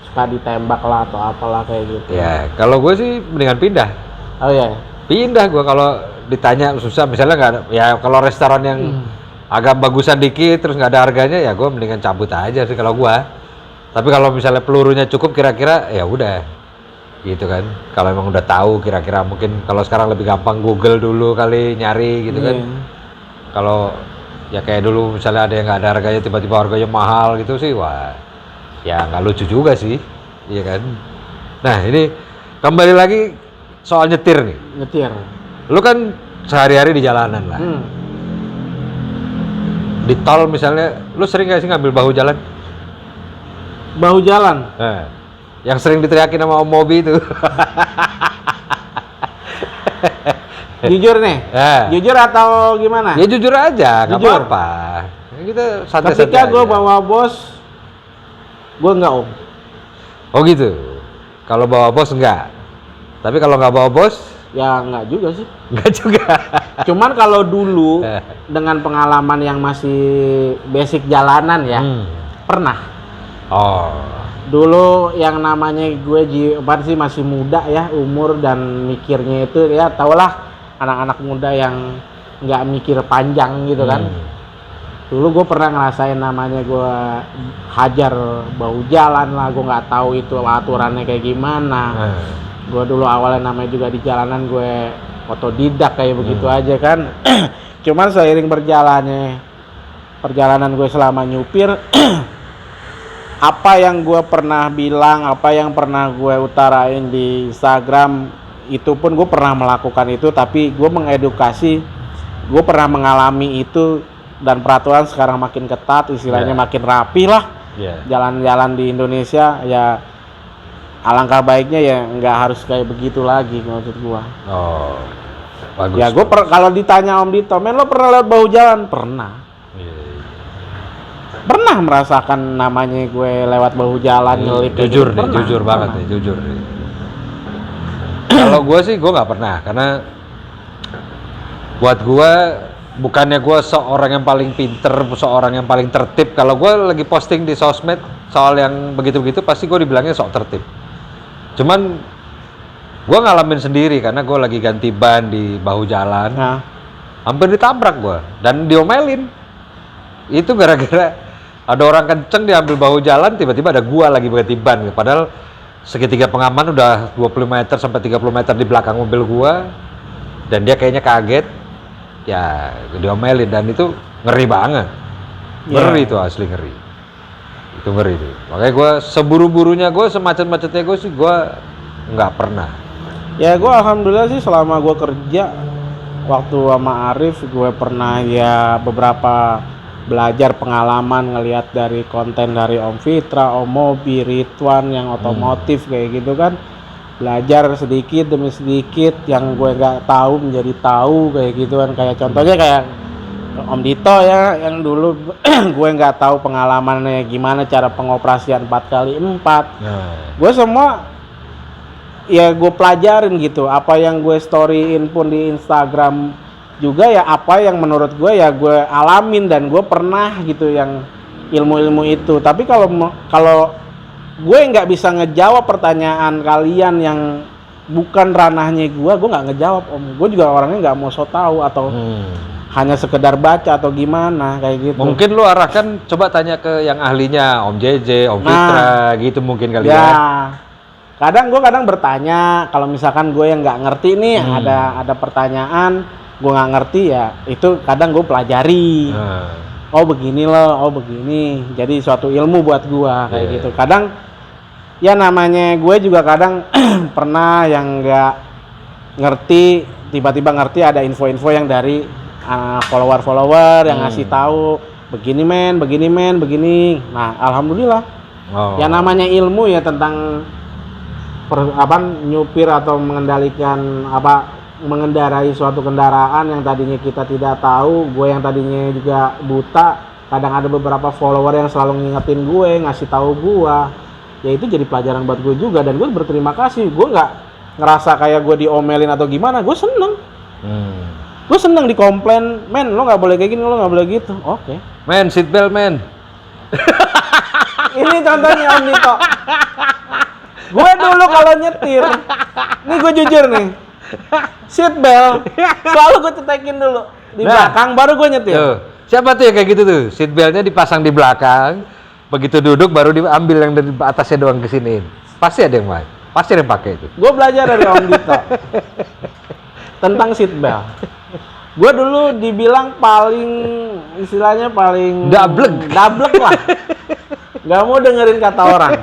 suka ditembak lah atau apalah kayak gitu. Ya, kalau gue sih mendingan pindah. Oh iya. Pindah gue kalau ditanya susah, misalnya nggak ada. Ya kalau restoran yang agak bagusan dikit terus nggak ada harganya ya gue mendingan cabut aja sih kalau gue. Tapi kalau misalnya pelurunya cukup kira-kira ya udah. Gitu kan, kalau emang udah tahu kira-kira mungkin kalau sekarang lebih gampang Google dulu kali nyari gitu kan. Kalau ya kayak dulu misalnya ada yang nggak ada harganya tiba-tiba harganya mahal gitu sih, wah ya nggak lucu juga sih, iya kan. Nah ini kembali lagi soal nyetir nih. Nyetir. Lu kan sehari-hari di jalanan lah. Di tol misalnya, lu sering nggak sih ngambil bahu jalan? Bahu jalan? Yang sering diteriakin sama Om Mobi itu. Jujur nih? Jujur atau gimana? Ya jujur aja, nggak apa-apa. Kita santai-santai ketika gue bawa bos, gue nggak om. Oh gitu? Kalau bawa bos enggak? Tapi kalau nggak bawa bos? Ya nggak juga sih. Nggak juga. Cuman kalau dulu, dengan pengalaman yang masih basic jalanan ya, pernah. Oh. Dulu yang namanya gue sih masih muda ya umur dan mikirnya itu ya tahulah anak-anak muda yang nggak mikir panjang gitu kan. Dulu gue pernah ngerasain namanya gue hajar bahu jalan lah, gue nggak tahu itu aturannya kayak gimana. Gue dulu awalnya namanya juga di jalanan gue otodidak kayak begitu aja kan. Cuman seiring perjalanan gue selama nyupir apa yang gue pernah bilang, apa yang pernah gue utarain di Instagram, itu pun gue pernah melakukan itu, tapi gue mengedukasi, gue pernah mengalami itu, dan peraturan sekarang makin ketat, istilahnya makin rapi lah. Jalan-jalan di Indonesia ya alangkah baiknya ya nggak harus kayak begitu lagi maksud gue. Oh, bagus. Ya gue kalau ditanya Om Dito, men lo pernah lihat bahu jalan? Pernah. Pernah merasakan namanya gue lewat bahu jalan ngelip. Jujur nih, jujur banget nih, jujur nih. Kalau gue sih gue nggak pernah, karena buat gue bukannya gue seorang yang paling pinter, seorang yang paling tertib. Kalau gue lagi posting di sosmed soal yang begitu-begitu pasti gue dibilangnya sok tertib. Cuman gue ngalamin sendiri karena gue lagi ganti ban di bahu jalan, hampir ditabrak gue dan diomelin. Itu gara-gara ada orang kenceng diambil bahu jalan, tiba-tiba ada gua lagi ganti ban. Padahal segitiga pengaman udah 20 meter sampai 30 meter di belakang mobil gua, dan dia kayaknya kaget, ya diomelin, dan itu ngeri banget. Ngeri itu asli ngeri. Itu ngeri tuh. Makanya gua seburu-burunya gua, semacet-macetnya gua sih gua nggak pernah. Ya gua alhamdulillah sih selama gua kerja waktu sama Arif, gue pernah ya beberapa belajar pengalaman ngelihat dari konten dari Om Fitra, Om Mobi, Ridwan yang otomotif kayak gitu kan. belajar sedikit demi sedikit, yang gue nggak tahu menjadi tahu kayak gitu kan. Kayak contohnya kayak Om Dito ya, yang dulu gue nggak tahu pengalamannya gimana cara pengoperasian 4x4. Gue semua ya gue pelajarin gitu. Apa yang gue storyin pun di Instagram juga ya, apa yang menurut gue ya gue alamin dan gue pernah gitu yang ilmu-ilmu itu. Tapi kalau gue nggak bisa ngejawab pertanyaan kalian yang bukan ranahnya gue nggak ngejawab Om. Gue juga orangnya nggak mau so tahu atau hanya sekedar baca atau gimana kayak gitu. Mungkin lu arahkan coba tanya ke yang ahlinya, Om JJ, Om Fitra gitu mungkin kali ya. Kadang bertanya kalau misalkan gue yang nggak ngerti nih, ada pertanyaan gue nggak ngerti ya, itu kadang gue pelajari. Oh begini loh, oh begini. Jadi suatu ilmu buat gue kayak gitu. Kadang ya namanya gue juga kadang pernah yang nggak ngerti, tiba-tiba ngerti ada info-info yang dari follower yang ngasih tahu begini men, begini. Nah, alhamdulillah. Ya namanya ilmu ya tentang nyupir atau mengendarai suatu kendaraan yang tadinya kita tidak tahu. Gue yang tadinya juga buta, kadang ada beberapa follower yang selalu ngingetin gue, ngasih tahu gue. Ya itu jadi pelajaran buat gue juga, dan gue berterima kasih. Gue nggak ngerasa kayak gue diomelin atau gimana, gue seneng. Gue seneng dikomplain, men lo nggak boleh kayak gini, lo nggak boleh gitu. Oke. Men, seatbelt men. Ini contohnya Om Dito. Gue dulu kalau nyetir, nih gue jujur nih, seatbelt selalu gue cetekin dulu di belakang, baru gue nyetir. Tuh. Siapa tuh yang kayak gitu tuh? Seatbeltnya dipasang di belakang, begitu duduk baru diambil yang dari atasnya doang ke sini. Pasti ada yang pakai itu. Gue belajar dari Om Dito tentang seatbelt. Gue dulu dibilang istilahnya paling dablek lah, nggak mau dengerin kata orang.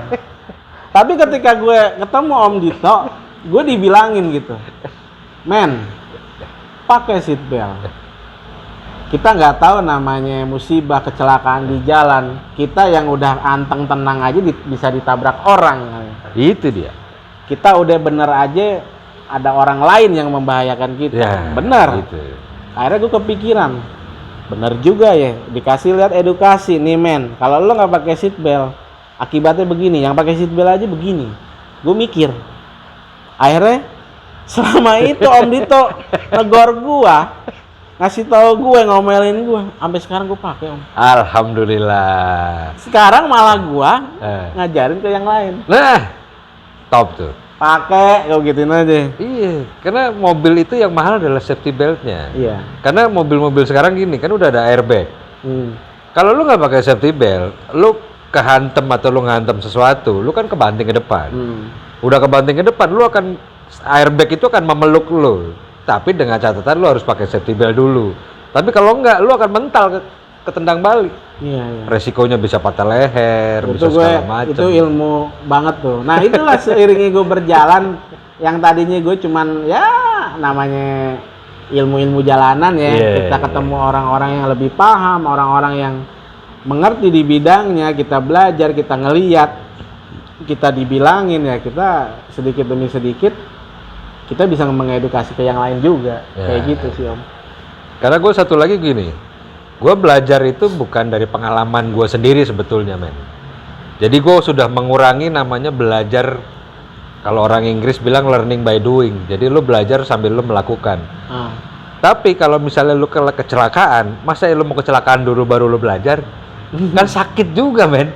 Tapi ketika gue ketemu Om Dito, gue dibilangin gitu, men, pakai seatbelt. Kita nggak tahu namanya musibah, kecelakaan di jalan. Kita yang udah anteng tenang aja bisa ditabrak orang. Itu dia. Kita udah bener aja, ada orang lain yang membahayakan kita. Ya, bener. Gitu. Akhirnya gue kepikiran, bener juga ya. Dikasih lihat edukasi nih men. Kalau lo nggak pakai seatbelt, akibatnya begini. Yang pakai seatbelt aja begini. Gue mikir. Akhirnya selama itu Om Dito negor gua, ngasih tahu gue, ngomelin gue, sampai sekarang gue pakai Om. Alhamdulillah. Sekarang malah gua ngajarin ke yang lain. Nah, top tuh. Pakai, kau gituin aja. Iya, karena mobil itu yang mahal adalah safety beltnya. Iya. Karena mobil-mobil sekarang gini kan udah ada airbag. Kalau lu nggak pakai safety belt, lu kehantem atau lu ngantem sesuatu, lu kan kebanting ke depan. Udah kebanting ke depan, lu akan airbag itu akan memeluk lu. Tapi dengan catatan lu harus pakai safety belt dulu. Tapi kalau enggak, lu akan mental ketendang balik. Iya. Resikonya bisa patah leher, itu bisa segala macam. Itu ilmu banget tuh. Nah itulah seiringnya gue berjalan, yang tadinya gue cuman ya namanya ilmu-ilmu jalanan ya. Kita ketemu orang-orang yang lebih paham, orang-orang yang mengerti di bidangnya, kita belajar, kita ngeliat, kita dibilangin ya, kita sedikit demi sedikit kita bisa mengedukasi ke yang lain juga. Kayak gitu sih Om. Karena gue satu lagi gini, gue belajar itu bukan dari pengalaman gue sendiri sebetulnya men. Jadi gue sudah mengurangi namanya belajar, kalau orang Inggris bilang learning by doing. Jadi lu belajar sambil lu melakukan. Tapi kalau misalnya lu kecelakaan, masa lu mau kecelakaan dulu baru lu belajar? Kan sakit juga men.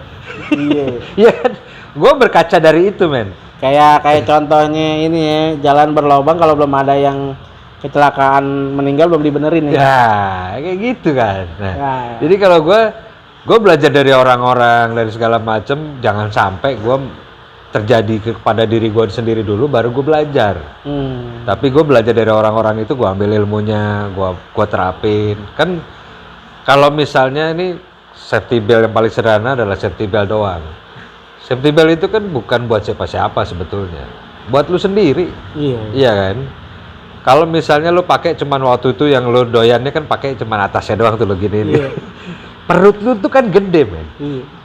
Iya kan? Gue berkaca dari itu men. Kayak contohnya ini ya, jalan berlobang kalau belum ada yang kecelakaan meninggal belum dibenerin ya. Ya, kayak gitu kan. Nah, jadi kalau gue belajar dari orang-orang, dari segala macam, jangan sampai gue terjadi kepada diri gue sendiri dulu baru gue belajar. Tapi gue belajar dari orang-orang itu, gue ambil ilmunya, gue terapin. Kan kalau misalnya ini safety belt yang paling sederhana adalah safety belt doang. Safety belt itu kan bukan buat siapa-siapa sebetulnya, buat lu sendiri. Iya kan. Kalau misalnya lu pakai cuman waktu itu yang lu doyannya kan pakai cuman atasnya doang tuh lu gini. Perut lu tuh kan gede men.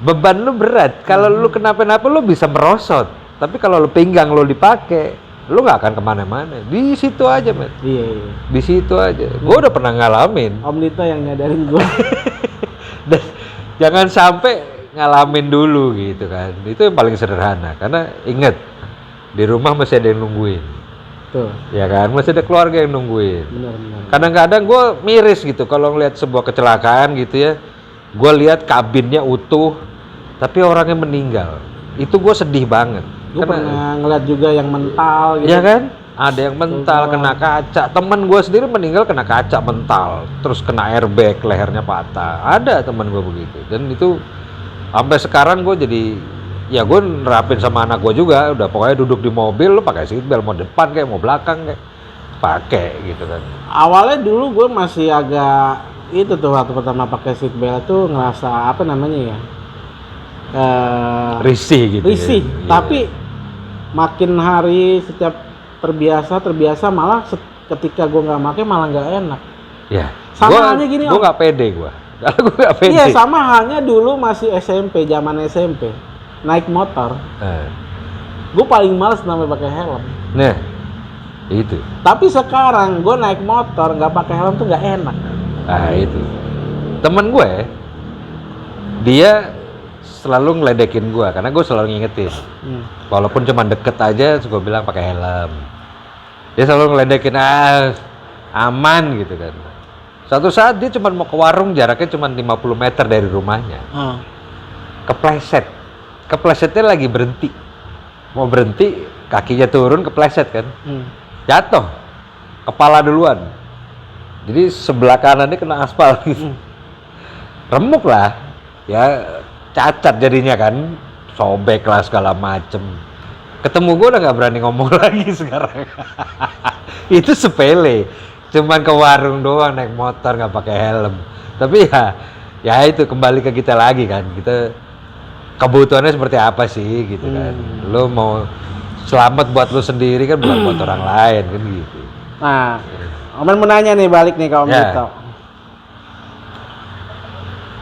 Beban lu berat. Kalau lu kenapa-napa lu bisa merosot. Tapi kalau lu pinggang lu dipakai, lu nggak akan kemana-mana. Di situ aja, men. Iya. Di situ aja. Gue udah pernah ngalamin. Om Dito yang nyadarin gue. Dan jangan sampai ngalamin dulu gitu kan. Itu yang paling sederhana. Karena inget, di rumah masih ada yang nungguin. Tuh. Ya kan, masih ada keluarga yang nungguin. Benar. Kadang-kadang gue miris gitu kalau ngeliat sebuah kecelakaan gitu ya. Gue lihat kabinnya utuh, tapi orangnya meninggal. Itu gue sedih banget. Gue pernah ngeliat juga yang mental gitu. Iya kan? Ada yang mental kena kaca. Temen gue sendiri meninggal kena kaca mental, terus kena airbag, lehernya patah. Ada temen gue begitu. Dan itu sampai sekarang gue jadi, ya gue nerapin sama anak gue juga. Udah pokoknya duduk di mobil, lu pakai seatbelt, mau depan kayak mau belakang kayak pakai gitu kan. Awalnya dulu gue masih agak itu tuh waktu pertama pakai seatbelt tuh ngerasa apa namanya ya? Risih gitu. Risih. Ya. Tapi makin hari setiap terbiasa malah ketika gue nggak pakai malah nggak enak. Ya. Sama halnya gini. Gue nggak pede gue. Gue nggak pede. Iya, sama halnya dulu masih SMP, zaman SMP naik motor. Gue paling males namanya pakai helm. Nah, itu. Tapi sekarang gue naik motor nggak pakai helm tuh nggak enak. Nah itu. Temen gue, dia selalu ngeledekin gue karena gue selalu ngingetin. Walaupun cuma deket aja, gue bilang pakai helm. Dia selalu ngeledekin, aman gitu kan. Suatu saat dia cuma mau ke warung, jaraknya cuma 50 meter dari rumahnya. Kepleset. Keplesetnya lagi berhenti. Mau berhenti, kakinya turun, kepleset kan. Jatuh. Kepala duluan. Jadi sebelah kanannya kena aspal gitu. Remuk lah. Ya cacat jadinya kan. Sobek lah segala macem. Ketemu gue udah gak berani ngomong lagi sekarang. Itu sepele. Cuman ke warung doang naik motor gak pakai helm. Tapi ya itu kembali ke kita lagi kan. Kita kebutuhannya seperti apa sih gitu kan. Lo mau selamat buat lo sendiri kan, bukan buat orang lain kan gitu. Nah, Om mau nanya nih balik nih ke Om Dito.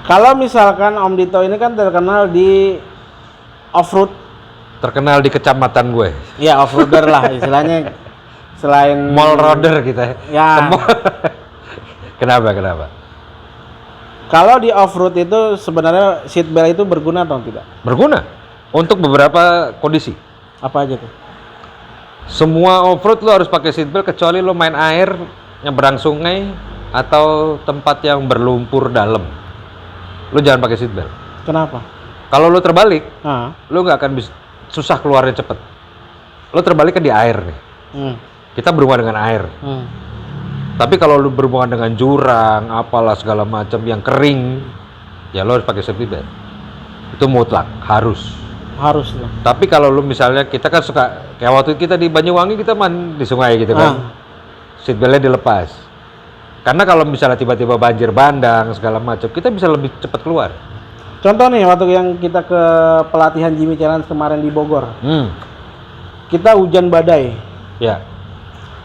Kalau misalkan Om Dito ini kan terkenal di off-road. Terkenal di kecamatan gue. Iya, off-roader lah istilahnya. Selain mall roader kita. Ya. Kenapa? Kalau di off-road itu sebenarnya seat belt itu berguna atau tidak? Berguna. Untuk beberapa kondisi. Apa aja tuh? Semua off-road lo harus pakai seat belt kecuali lo main air, nyebrang sungai, atau tempat yang berlumpur dalam. Lo jangan pakai seat belt. Kenapa? Kalau lo terbalik, lo nggak akan bisa, susah keluarnya cepet. Lo terbalik kan di air nih. Kita berhubungan dengan air. Tapi kalau lo berhubungan dengan jurang, apalah segala macam yang kering, ya lo harus pakai safety belt. Itu mutlak, harus lah. Tapi kalau lu misalnya, kita kan suka kayak waktu kita di Banyuwangi, kita main di sungai gitu kan, seat beltnya dilepas. Karena kalau misalnya tiba-tiba banjir bandang segala macam, kita bisa lebih cepat keluar. Contoh nih waktu yang kita ke pelatihan Jimmy Challenge kemarin di Bogor, kita hujan badai. Ya.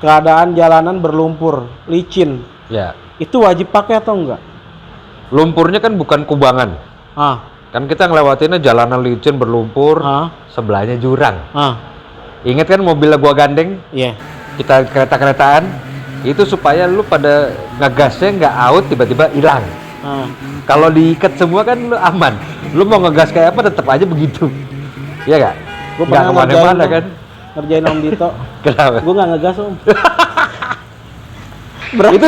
Keadaan jalanan berlumpur, licin. Ya. Itu wajib pakai atau enggak? Lumpurnya kan bukan kubangan. Kan kita ngelewatinnya jalanan licin berlumpur, sebelahnya jurang. Ingat kan mobilnya gua gandeng? Iya. Kita kereta-keretaan, itu supaya lu pada ngegasnya nggak out tiba-tiba hilang. Kalau diikat semua kan lu aman. Lu mau ngegas kayak apa tetap aja begitu. Iya nggak? Gua pernah kemana-mana kan? Ngerjain Om Dito. Kenapa? Gua nggak ngegas Om. Itu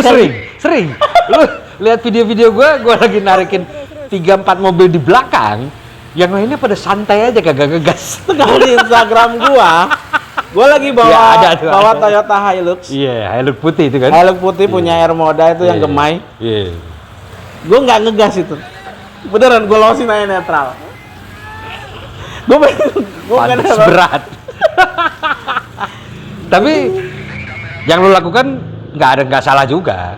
sering. Lu lihat video-video gua lagi narikin 3-4 mobil di belakang, yang lainnya pada santai aja kagak ngegas. Kalau di Instagram gua lagi bawa Toyota Hilux. Iya, Hilux putih itu kan. Hilux putih punya air moda itu yang gemai. Iya. Gua nggak ngegas itu. Beneran gua losin aja netral. Gua Pantes berat. Tapi yang lu lakukan nggak salah juga.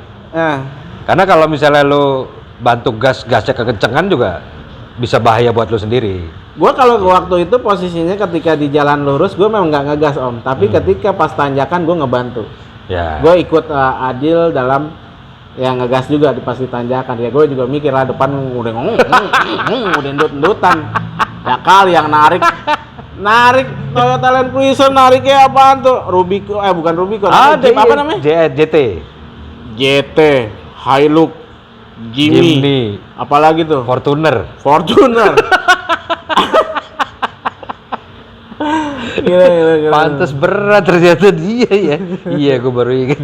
Karena kalau misalnya lu bantu gasnya kekencengan juga bisa bahaya buat lu sendiri. Gua kalau waktu itu posisinya ketika di jalan lurus gue memang nggak ngegas Om, tapi ketika pas tanjakan gue ngebantu. Ya. Gue ikut Adil dalam yang ngegas juga di pas di tanjakan. Ya gue juga mikir lah depan udah udah endut-endutan. Ya kali yang narik narik Toyota Land Cruiser, nariknya apaan tuh? Rubicon, bukan Rubicon. Ada Jeep apa namanya? JT. JT, Hilux, Jimny. Apalagi tuh? Fortuner. Gila. Pantes berat ternyata dia ya. Iya, gue baru inget.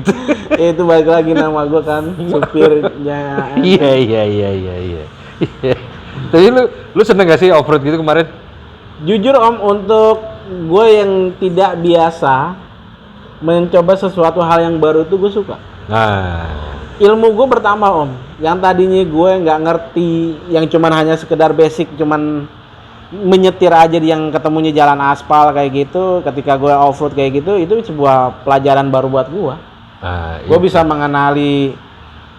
Itu balik lagi nama gue kan, supirnya. Iya. Tapi lu seneng gak sih off-road gitu kemarin? Jujur Om, untuk gue yang tidak biasa mencoba sesuatu hal yang baru itu gue suka. Nah, ilmu gue bertambah Om. Yang tadinya gue nggak ngerti, yang cuman hanya sekedar basic, cuman menyetir aja yang ketemunya jalan aspal kayak gitu. Ketika gue off-road kayak gitu, itu sebuah pelajaran baru buat gue. Gue bisa mengenali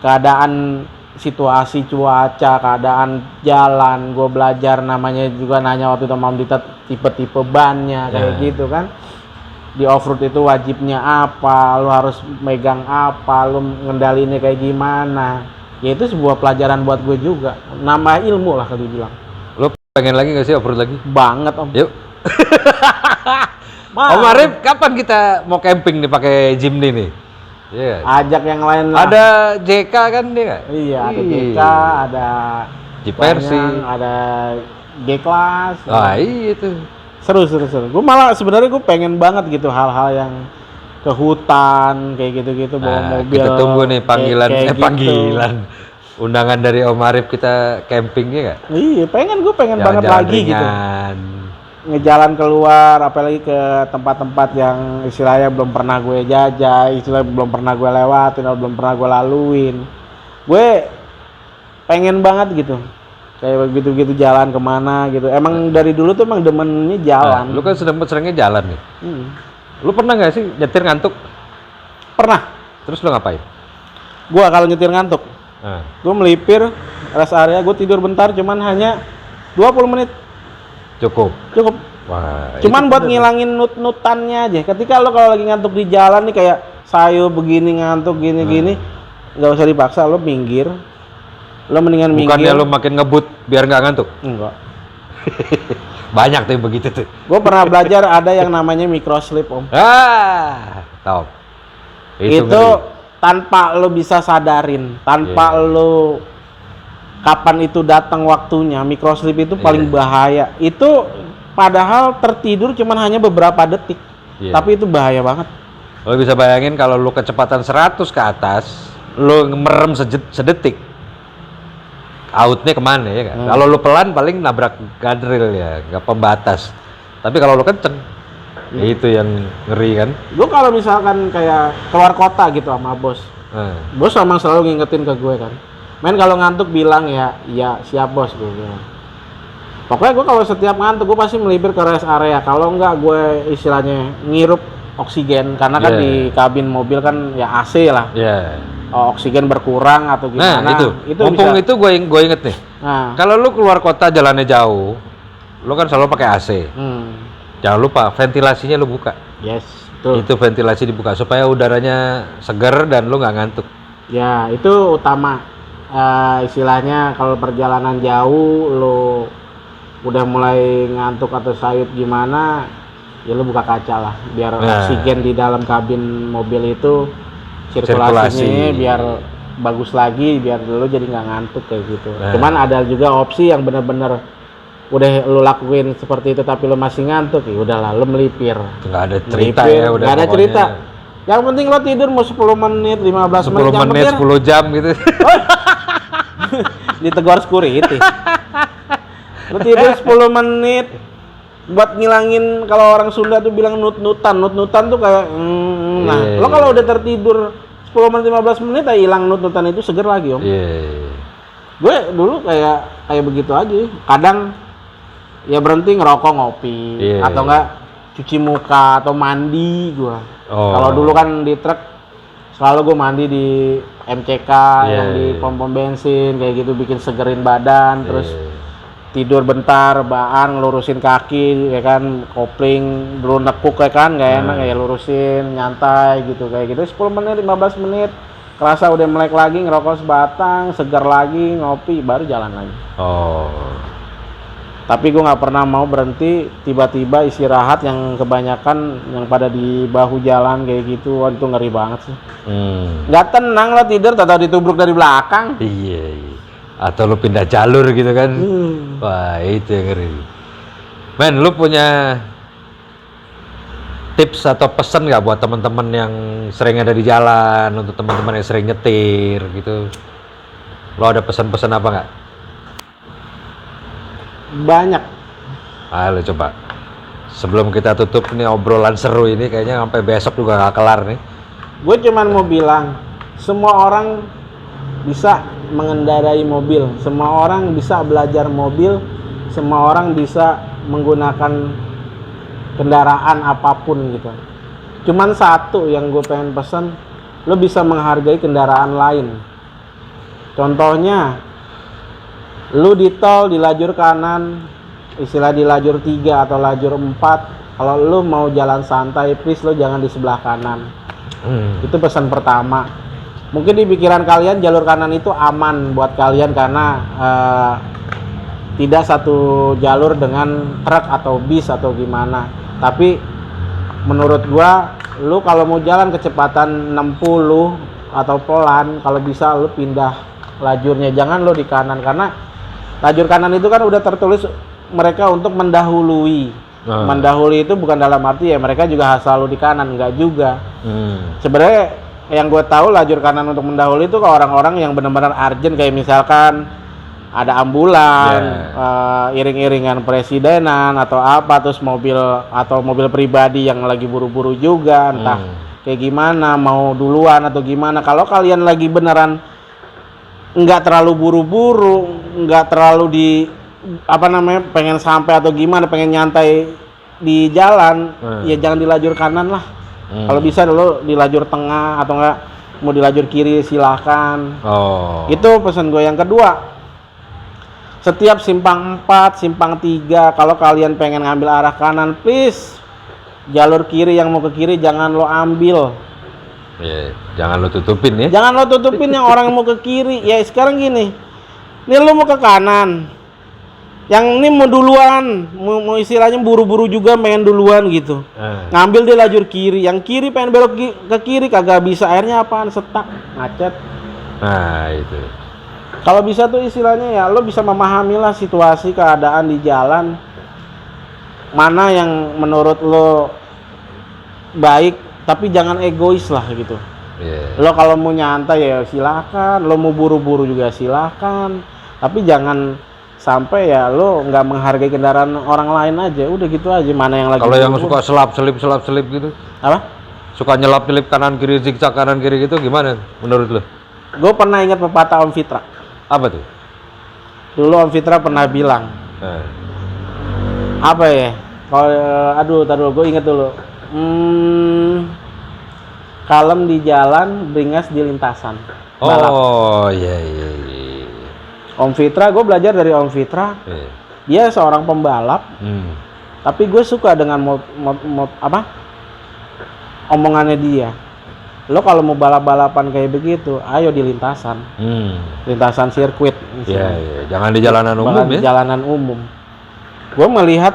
keadaan, situasi cuaca, keadaan jalan. Gue belajar namanya juga, nanya waktu itu Mam Dita tipe-tipe bannya kayak gitu kan. Di off-road itu wajibnya apa, lu harus megang apa, lu ngendalinnya kayak gimana. Ya itu sebuah pelajaran buat gue juga, nambah ilmu lah kalau dibilang. lu pengen lagi gak sih off-road lagi? Banget Om. Yuk. Om Arif, kapan kita mau camping nih pakai Jimny nih? Iya. Ajak yang lain lah. Ada JK kan dia nggak? Iya, ada JK, ada Jeep Versi, ada G-Class. Iya itu. Seru. Gue malah sebenarnya gue pengen banget gitu hal-hal yang ke hutan kayak gitu-gitu, bawa mobil. Kita tunggu nih panggilan, kayak panggilan. Undangan dari Om Arif kita campingnya nggak? Iya, gue pengen banget lagi ringan. gitu. Ngejalan keluar, apalagi ke tempat-tempat yang istilahnya belum pernah gue jajah, istilahnya belum pernah gue lewatin, atau belum pernah gue laluin. Gue pengen banget gitu. Kayak begitu-begitu jalan kemana gitu. Emang dari dulu tuh emang demennya jalan. Lu kan seringnya jalan nih. Lu pernah nggak sih nyetir ngantuk? Pernah. Terus lu ngapain? Gua kalau nyetir ngantuk, gue melipir rest area, gue tidur bentar, cuman hanya 20 menit. Cukup. Wah, cuman buat ngilangin nut-nutannya aja. Ketika lo kalau lagi ngantuk di jalan nih, kayak sayu begini ngantuk gini-gini, nggak usah dipaksa, lo minggir. Lo mendingan minggir. Bukannya lo makin ngebut biar nggak ngantuk? Enggak. Banyak tuh yang begitu tuh. Gue pernah belajar ada yang namanya micro sleep Om. Tahu. Itu tanpa lo bisa sadarin, tanpa lo kapan itu datang waktunya. Micro sleep itu paling bahaya. Itu padahal tertidur cuman hanya beberapa detik. Tapi itu bahaya banget. Lo bisa bayangin kalau lo kecepatan 100 ke atas, lo merem sedetik, outnya kemana ya kan? Kalau lo pelan paling nabrak guardrail ya, nggak pembatas. Tapi kalau lo kenceng, itu yang ngeri kan? Gue kalau misalkan kayak keluar kota gitu sama bos, bos emang selalu ngingetin ke gue kan. Men kalau ngantuk bilang ya siap bos, gue bilang. Pokoknya gue kalau setiap ngantuk gue pasti melipir ke rest area. Kalau enggak gue istilahnya ngirup oksigen, karena kan di kabin mobil kan ya AC lah. Oksigen berkurang atau gimana. Nah itu mumpung bisa. Itu gue inget nih. Kalau lu keluar kota jalannya jauh, lu kan selalu pakai AC. Jangan lupa ventilasinya lu buka. Yes, betul. Itu ventilasi dibuka supaya udaranya segar dan lu nggak ngantuk. Ya itu utama. Istilahnya kalau perjalanan jauh lu udah mulai ngantuk atau sayup gimana, ya lu buka kaca lah biar oksigen di dalam kabin mobil itu sirkulasinya biar bagus lagi, biar lu jadi nggak ngantuk kayak gitu. Cuman ada juga opsi yang bener-bener udah lu lakuin seperti itu tapi lu masih ngantuk, ya udahlah lu melipir. Nggak ada cerita ya udah. Nggak ada cerita. Yang penting lo tidur mau 10 menit, 15 menit, 10 menit, 10 jam gitu. Ditegur security. Lo tidur 10 menit buat ngilangin, kalau orang Sunda tuh bilang nut-nutan tuh kayak lo kalau udah tertidur 10 menit 15 menit ya hilang nut-nutan itu, seger lagi Om. Gue dulu kayak begitu aja. Kadang ya berhenti ngerokok, ngopi, atau enggak cuci muka atau mandi gue. Kalau dulu kan di truk selalu gue mandi di MCK yang di pom-pom bensin kayak gitu, bikin segerin badan, terus tidur bentar, rebahan, ngelurusin kaki ya kan, kopling dulu nekuk ya kan, nggak enak ya, lurusin nyantai gitu kayak gitu 10 menit 15 menit, kerasa udah melek lagi, ngerokok sebatang, segar lagi, ngopi, baru jalan lagi. Tapi gue nggak pernah mau berhenti tiba-tiba istirahat yang kebanyakan yang pada di bahu jalan kayak gitu. Wah, itu ngeri banget sih. Nggak tenang lah tidur, atau ditubruk dari belakang. Iya. Atau lu pindah jalur gitu kan. Wah, itu yang ngeri. Men, lu punya tips atau pesan nggak buat teman-teman yang sering ada di jalan, untuk teman-teman yang sering nyetir gitu? Lo ada pesan-pesan apa nggak? Banyak. Ayo coba. Sebelum kita tutup nih obrolan seru ini, kayaknya sampai besok juga nggak kelar nih. Gue cuman mau bilang, semua orang bisa mengendarai mobil, semua orang bisa belajar mobil, semua orang bisa menggunakan kendaraan apapun gitu. Cuman satu yang gue pengen pesan, lo bisa menghargai kendaraan lain. Contohnya, lu di tol di lajur kanan, istilah di lajur 3 atau lajur 4, kalau lu mau jalan santai, please lu jangan di sebelah kanan. Itu pesan pertama. Mungkin di pikiran kalian jalur kanan itu aman buat kalian karena tidak satu jalur dengan truk atau bis atau gimana. Tapi menurut gua, lu kalau mau jalan kecepatan 60 atau pelan, kalau bisa lu pindah lajurnya, jangan lo di kanan, karena lajur kanan itu kan udah tertulis mereka untuk mendahului. Mendahului itu bukan dalam arti ya mereka juga selalu di kanan, enggak juga. Sebenarnya yang gue tahu lajur kanan untuk mendahului itu ke orang-orang yang benar-benar urgent, kayak misalkan ada ambulan, iring-iringan presidenan atau apa, terus mobil atau mobil pribadi yang lagi buru-buru juga, entah kayak gimana, mau duluan atau gimana. Kalau kalian lagi beneran nggak terlalu buru-buru, nggak terlalu di pengen sampai atau gimana, pengen nyantai di jalan, ya jangan di lajur kanan lah. Kalau bisa lo di lajur tengah, atau enggak mau di lajur kiri silahkan. Itu pesan gue. Yang kedua, setiap simpang 4, simpang 3, kalau kalian pengen ngambil arah kanan, please jalur kiri yang mau ke kiri jangan lo ambil. Jangan lo tutupin ya. Jangan lo tutupin yang orang mau ke kiri. Ya sekarang gini, ini lo mau ke kanan, yang ini mau duluan, mau istilahnya buru-buru juga pengen duluan gitu. Ngambil di lajur kiri, yang kiri pengen belok ke kiri kagak bisa, akhirnya apaan? Setak, macet. Nah itu. Kalau bisa tuh istilahnya ya lo bisa memahami lah situasi keadaan di jalan, mana yang menurut lo baik. Tapi jangan egois lah gitu. Lo kalau mau nyantai ya silakan, lo mau buru-buru juga silakan. Tapi jangan sampai ya lo nggak menghargai kendaraan orang lain aja. Udah gitu aja, mana yang lagi. Kalau yang suka selap-selip gitu. Apa? Suka nyelap-nyelip kanan kiri, zigzag kanan kiri gitu, gimana menurut lo? Gue pernah ingat pepatah Om Fitra. Apa tuh? Dulu Om Fitra pernah bilang. Apa ya? Kalau taruh gue inget dulu. Kalem di jalan, beringas di lintasan. Balap. Iya. Om Fitra, gue belajar dari Om Fitra. Dia seorang pembalap. Tapi gue suka dengan omongannya dia. Lo kalau mau balap-balapan kayak begitu, ayo di lintasan. Lintasan sirkuit. Jangan di jalanan umum ya. Jalanan umum. Gue melihat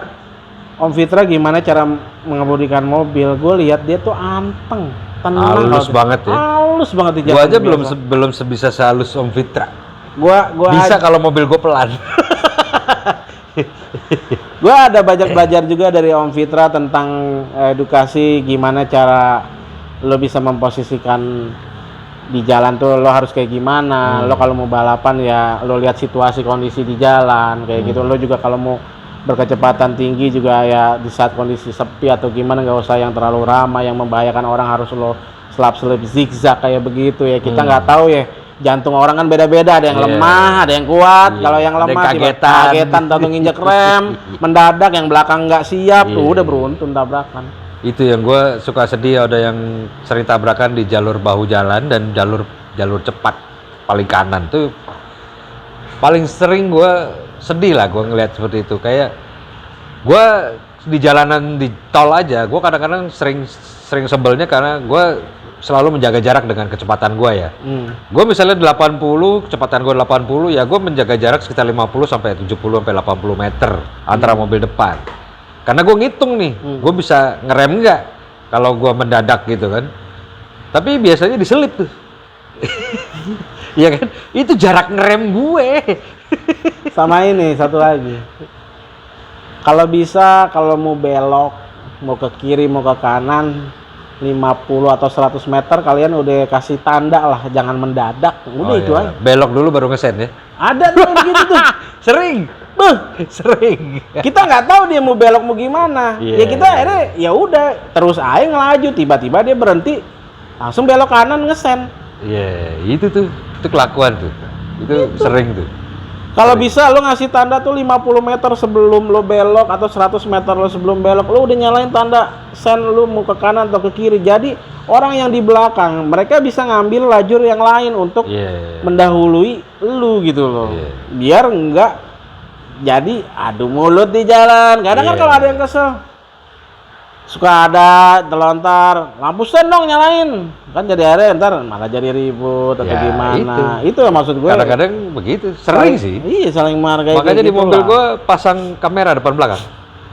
Om Fitra gimana cara mengemudikan mobil. Gue lihat dia tuh anteng, tenang, halus banget ya. Halus banget di jalan. Gue aja belum sebisa sehalus Om Fitra. Gua bisa kalau mobil gue pelan. Gue ada banyak belajar juga dari Om Fitra tentang edukasi, gimana cara lo bisa memposisikan di jalan tuh lo harus kayak gimana. Lo kalau mau balapan ya lo lihat situasi kondisi di jalan kayak gitu. Lo juga kalau mau berkecepatan tinggi juga ya di saat kondisi sepi atau gimana, nggak usah yang terlalu ramai yang membahayakan orang, harus lo selap-selip zigzag kayak begitu ya. Kita nggak tahu ya, jantung orang kan beda-beda, ada yang lemah, ada yang kuat. Kalau yang lemah kagetan atau nginjek rem mendadak, yang belakang nggak siap, tuh udah beruntun tabrakan. Itu yang gue suka sedih, ada yang sering tabrakan di jalur bahu jalan dan jalur cepat paling kanan tuh. Paling sering gue sedih lah gue ngelihat seperti itu. Kayak gue di jalanan di tol aja, gue kadang-kadang sering sebelnya karena gue selalu menjaga jarak dengan kecepatan gue ya. Gue misalnya 80, kecepatan gue 80, ya gue menjaga jarak sekitar 50 sampai 70 sampai 80 meter antara mobil depan. Karena gue ngitung nih, gue bisa ngerem nggak kalau gue mendadak gitu kan. Tapi biasanya diselip tuh. Iya kan? Itu jarak ngerem gue. Sama ini satu lagi. Kalau bisa, kalau mau belok, mau ke kiri, mau ke kanan, 50 atau 100 meter kalian udah kasih tanda lah, jangan mendadak. Udah itu aja. Belok dulu baru ngesen ya. Ada tuh begitu tuh. Sering. Sering. Kita nggak tahu dia mau belok mau gimana. Ya kita akhirnya ya udah terus aja ngelaju, tiba-tiba dia berhenti, langsung belok kanan ngesen. Iya, itu tuh. Itu kelakuan tuh. Itu sering tuh. Kalau bisa lo ngasih tanda tuh 50 meter sebelum lo belok atau 100 meter lo sebelum belok, lo udah nyalain tanda sen lo mau ke kanan atau ke kiri. Jadi orang yang di belakang mereka bisa ngambil lajur yang lain untuk mendahului lo gitu loh. Biar enggak jadi adu mulut di jalan. Kadang kan kalau ada yang kesel suka ada telontar, lampu sen dong nyalain, kan jadi area ntar malah jadi ribut atau gimana. Itu yang maksud gue. Kadang-kadang begitu, sering sih. Iya, saling menghargai. Makanya di mobil gue pasang kamera depan belakang.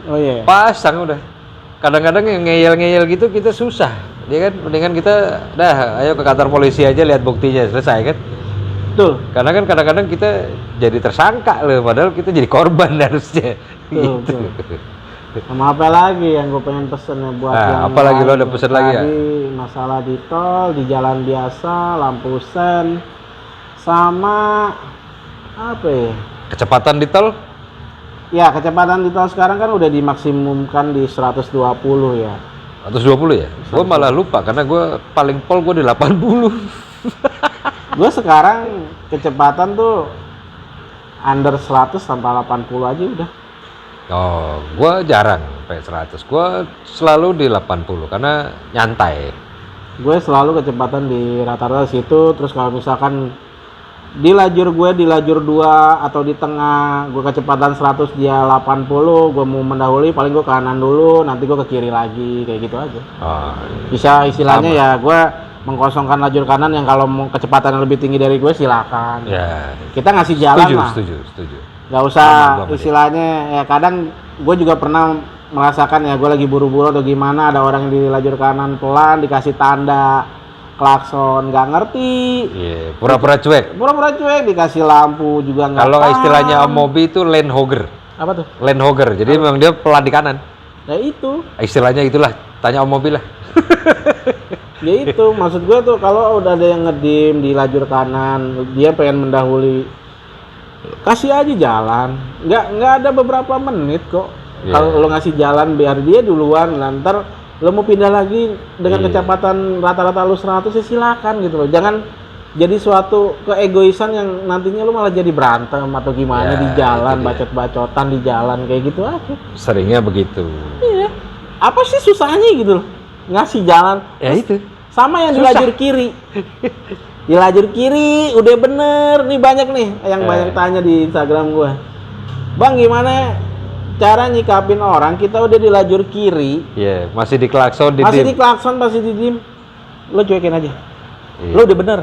Oh iya. Pasang udah. Kadang-kadang yang ngeyel-ngeyel gitu kita susah, ya kan? Mendingan kita dah, ayo ke kantor polisi aja lihat buktinya, selesai kan? Tuh. Karena kan kadang-kadang kita jadi tersangka loh, padahal kita jadi korban harusnya. Gitu. Sama apa lagi yang gue pengen pesen ya buat yang apa lagi lo ada pesen lagi ya? Masalah di tol, di jalan biasa, lampu sen, sama apa ya? Kecepatan di tol? Ya, kecepatan di tol sekarang kan udah dimaksimumkan di 120 ya. 120 ya? Gue malah lupa karena gue paling pol gue di 80. Gue sekarang kecepatan tuh under 100 sampai 80 aja udah. Oh, gue jarang sampai 100. Gue selalu di 80 karena nyantai. Gue selalu kecepatan di rata-rata situ. Terus kalau misalkan di lajur gue di lajur 2 atau di tengah gue kecepatan 100 dia 80, gue mau mendahului paling gue kanan dulu, nanti gue ke kiri lagi, kayak gitu aja. Bisa istilahnya sama. Ya gue mengkosongkan lajur kanan yang kalau mau kecepatan yang lebih tinggi dari gue silakan. Ya. Kita ngasih jalan lah. Setuju. Gak usah istilahnya ya, kadang gue juga pernah merasakan ya, gue lagi buru-buru atau gimana, ada orang yang di lajur kanan pelan dikasih tanda klakson nggak ngerti. Pura-pura cuek dikasih lampu juga nggak. Kalau istilahnya Om Mobi itu lane hogger. Apa tuh? Lane hogger, jadi memang dia pelan di kanan. Ya itu istilahnya itulah, tanya Om Mobi lah. Ya itu maksud gue tuh, kalau udah ada yang ngedim di lajur kanan, dia pengen mendahului, kasih aja jalan, nggak ada beberapa menit kok. Kalau lo ngasih jalan biar dia duluan, nanti lo mau pindah lagi dengan kecepatan rata-rata lo 100 ya silakan gitu loh. Jangan jadi suatu keegoisan yang nantinya lo malah jadi berantem atau gimana di jalan, bacot-bacotan di jalan kayak gitu aja. Seringnya begitu. Iya. Apa sih susahnya gitu loh ngasih jalan? Ya itu. Sama yang di lajur kiri. Di lajur kiri udah bener, nih banyak nih yang banyak tanya di Instagram gua. Bang, gimana cara nyikapin orang kita udah di lajur kiri? Masih diklakson, masih didim. Lo cuekin aja. Lo udah bener.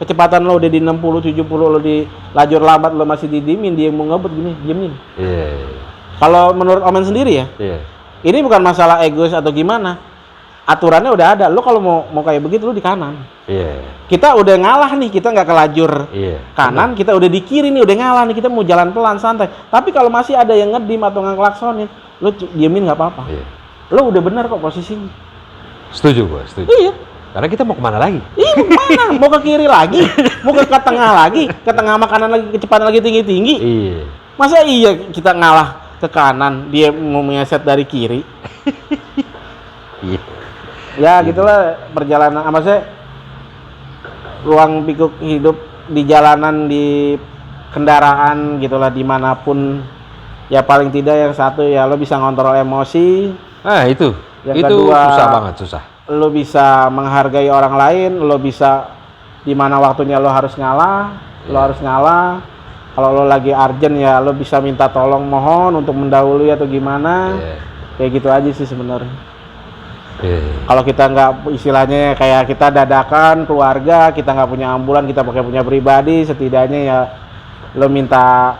Kecepatan lo udah di 60, 70, lo di lajur lambat lo masih didimin, dia mau ngebut gini, diemin. Kalau menurut Omen sendiri ya, ini bukan masalah egois atau gimana. Aturannya udah ada, lo kalau mau kayak begitu lo di kanan. Kita udah ngalah nih, kita nggak ke lajur kanan, kita udah di kiri nih, udah ngalah nih, kita mau jalan pelan santai. Tapi kalau masih ada yang ngedim atau ngeklaksonin, lo diemin nggak apa-apa. Lo udah bener kok posisinya. Setuju gua, setuju. Iya. Karena kita mau kemana lagi? Kemana? Mau ke kiri lagi? Mau ke tengah lagi? Ke tengah makanan lagi, kecepatan lagi tinggi-tinggi? Masa iya kita ngalah ke kanan, dia mau mengeset dari kiri? Ya gitulah perjalanan, maksudnya ruang pikuk hidup di jalanan, di kendaraan gitulah, dimanapun ya. Paling tidak yang satu ya lo bisa ngontrol emosi. Itu yang itu kedua, susah banget, susah. Lo bisa menghargai orang lain, lo bisa dimana waktunya lo harus ngalah, lo harus ngalah. Kalau lo lagi urgent ya lo bisa minta tolong, mohon untuk mendahului atau gimana. Kayak gitu aja sih sebenarnya. Kalau kita nggak, istilahnya kayak kita dadakan keluarga, kita nggak punya ambulan, kita punya pribadi, setidaknya ya lo minta,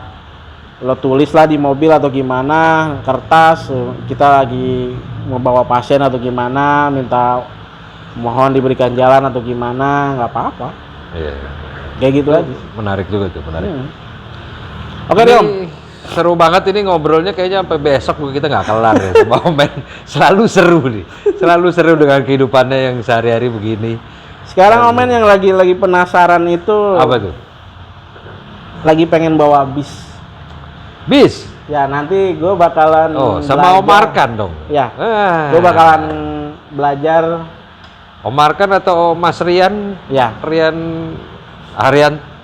lo tulis lah di mobil atau gimana, kertas, kita lagi mau bawa pasien atau gimana, minta mohon diberikan jalan atau gimana, nggak apa-apa. Iya. Kayak gitu aja. Menarik juga tuh, menarik. Oke deh Om. Seru banget ini ngobrolnya, kayaknya sampai besok kita nggak kelar ya sama Omen. Selalu seru nih, selalu seru dengan kehidupannya yang sehari-hari begini. Sekarang Omen yang lagi penasaran itu apa tuh? Lagi pengen bawa bis. Bis? Ya nanti gue bakalan sama Om Arkan dong? Ya, gue bakalan belajar. Om Arkan atau Mas Rian? Ya.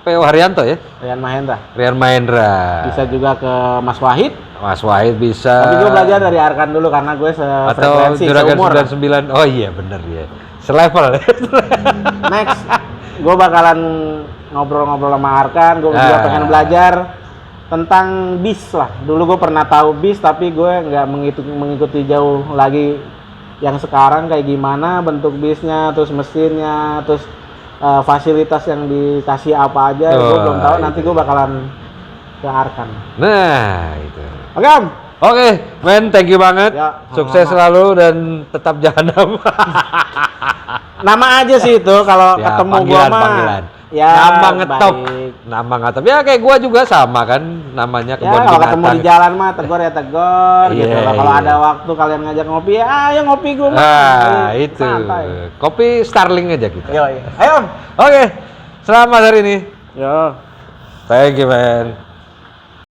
P.O. Haryanto ya? Rian Mahendra. Rian Mahendra. Bisa juga ke Mas Wahid. Mas Wahid bisa. Tapi gue belajar dari Arkan dulu karena gue sefrekuensi, atau Juragan seumur. 99. Oh iya bener ya. Selevel. Next, gue bakalan ngobrol-ngobrol sama Arkan. Gue juga pengen belajar tentang bis lah. Dulu gue pernah tahu bis, tapi gue nggak mengikuti jauh lagi yang sekarang kayak gimana bentuk bisnya, terus mesinnya, terus fasilitas yang dikasih apa aja. Gue belum tahu. Nanti gue bakalan ke Arkan. Nah itu. Oke Om. Oke, men, thank you banget. Ya, sukses selalu dan tetap jahanam. Nama aja sih itu kalau Ya, ketemu gue panggilan, mah. panggilan. Ya, Nama ngetop. baik. Nama ngetop. Ya kayak gua juga sama kan, namanya Ya kebun kalau binatang. ketemu di jalan mah tegur ya tegur gitu Iya, lah. Kalau iya. ada waktu kalian ngajak ngopi, ya ayo ngopi gue mah. Ah, Ayo, itu. santai. Kopi Starling aja kita. Yo, ayo Om. Oke, selamat hari ini. Yo. Thank you, man.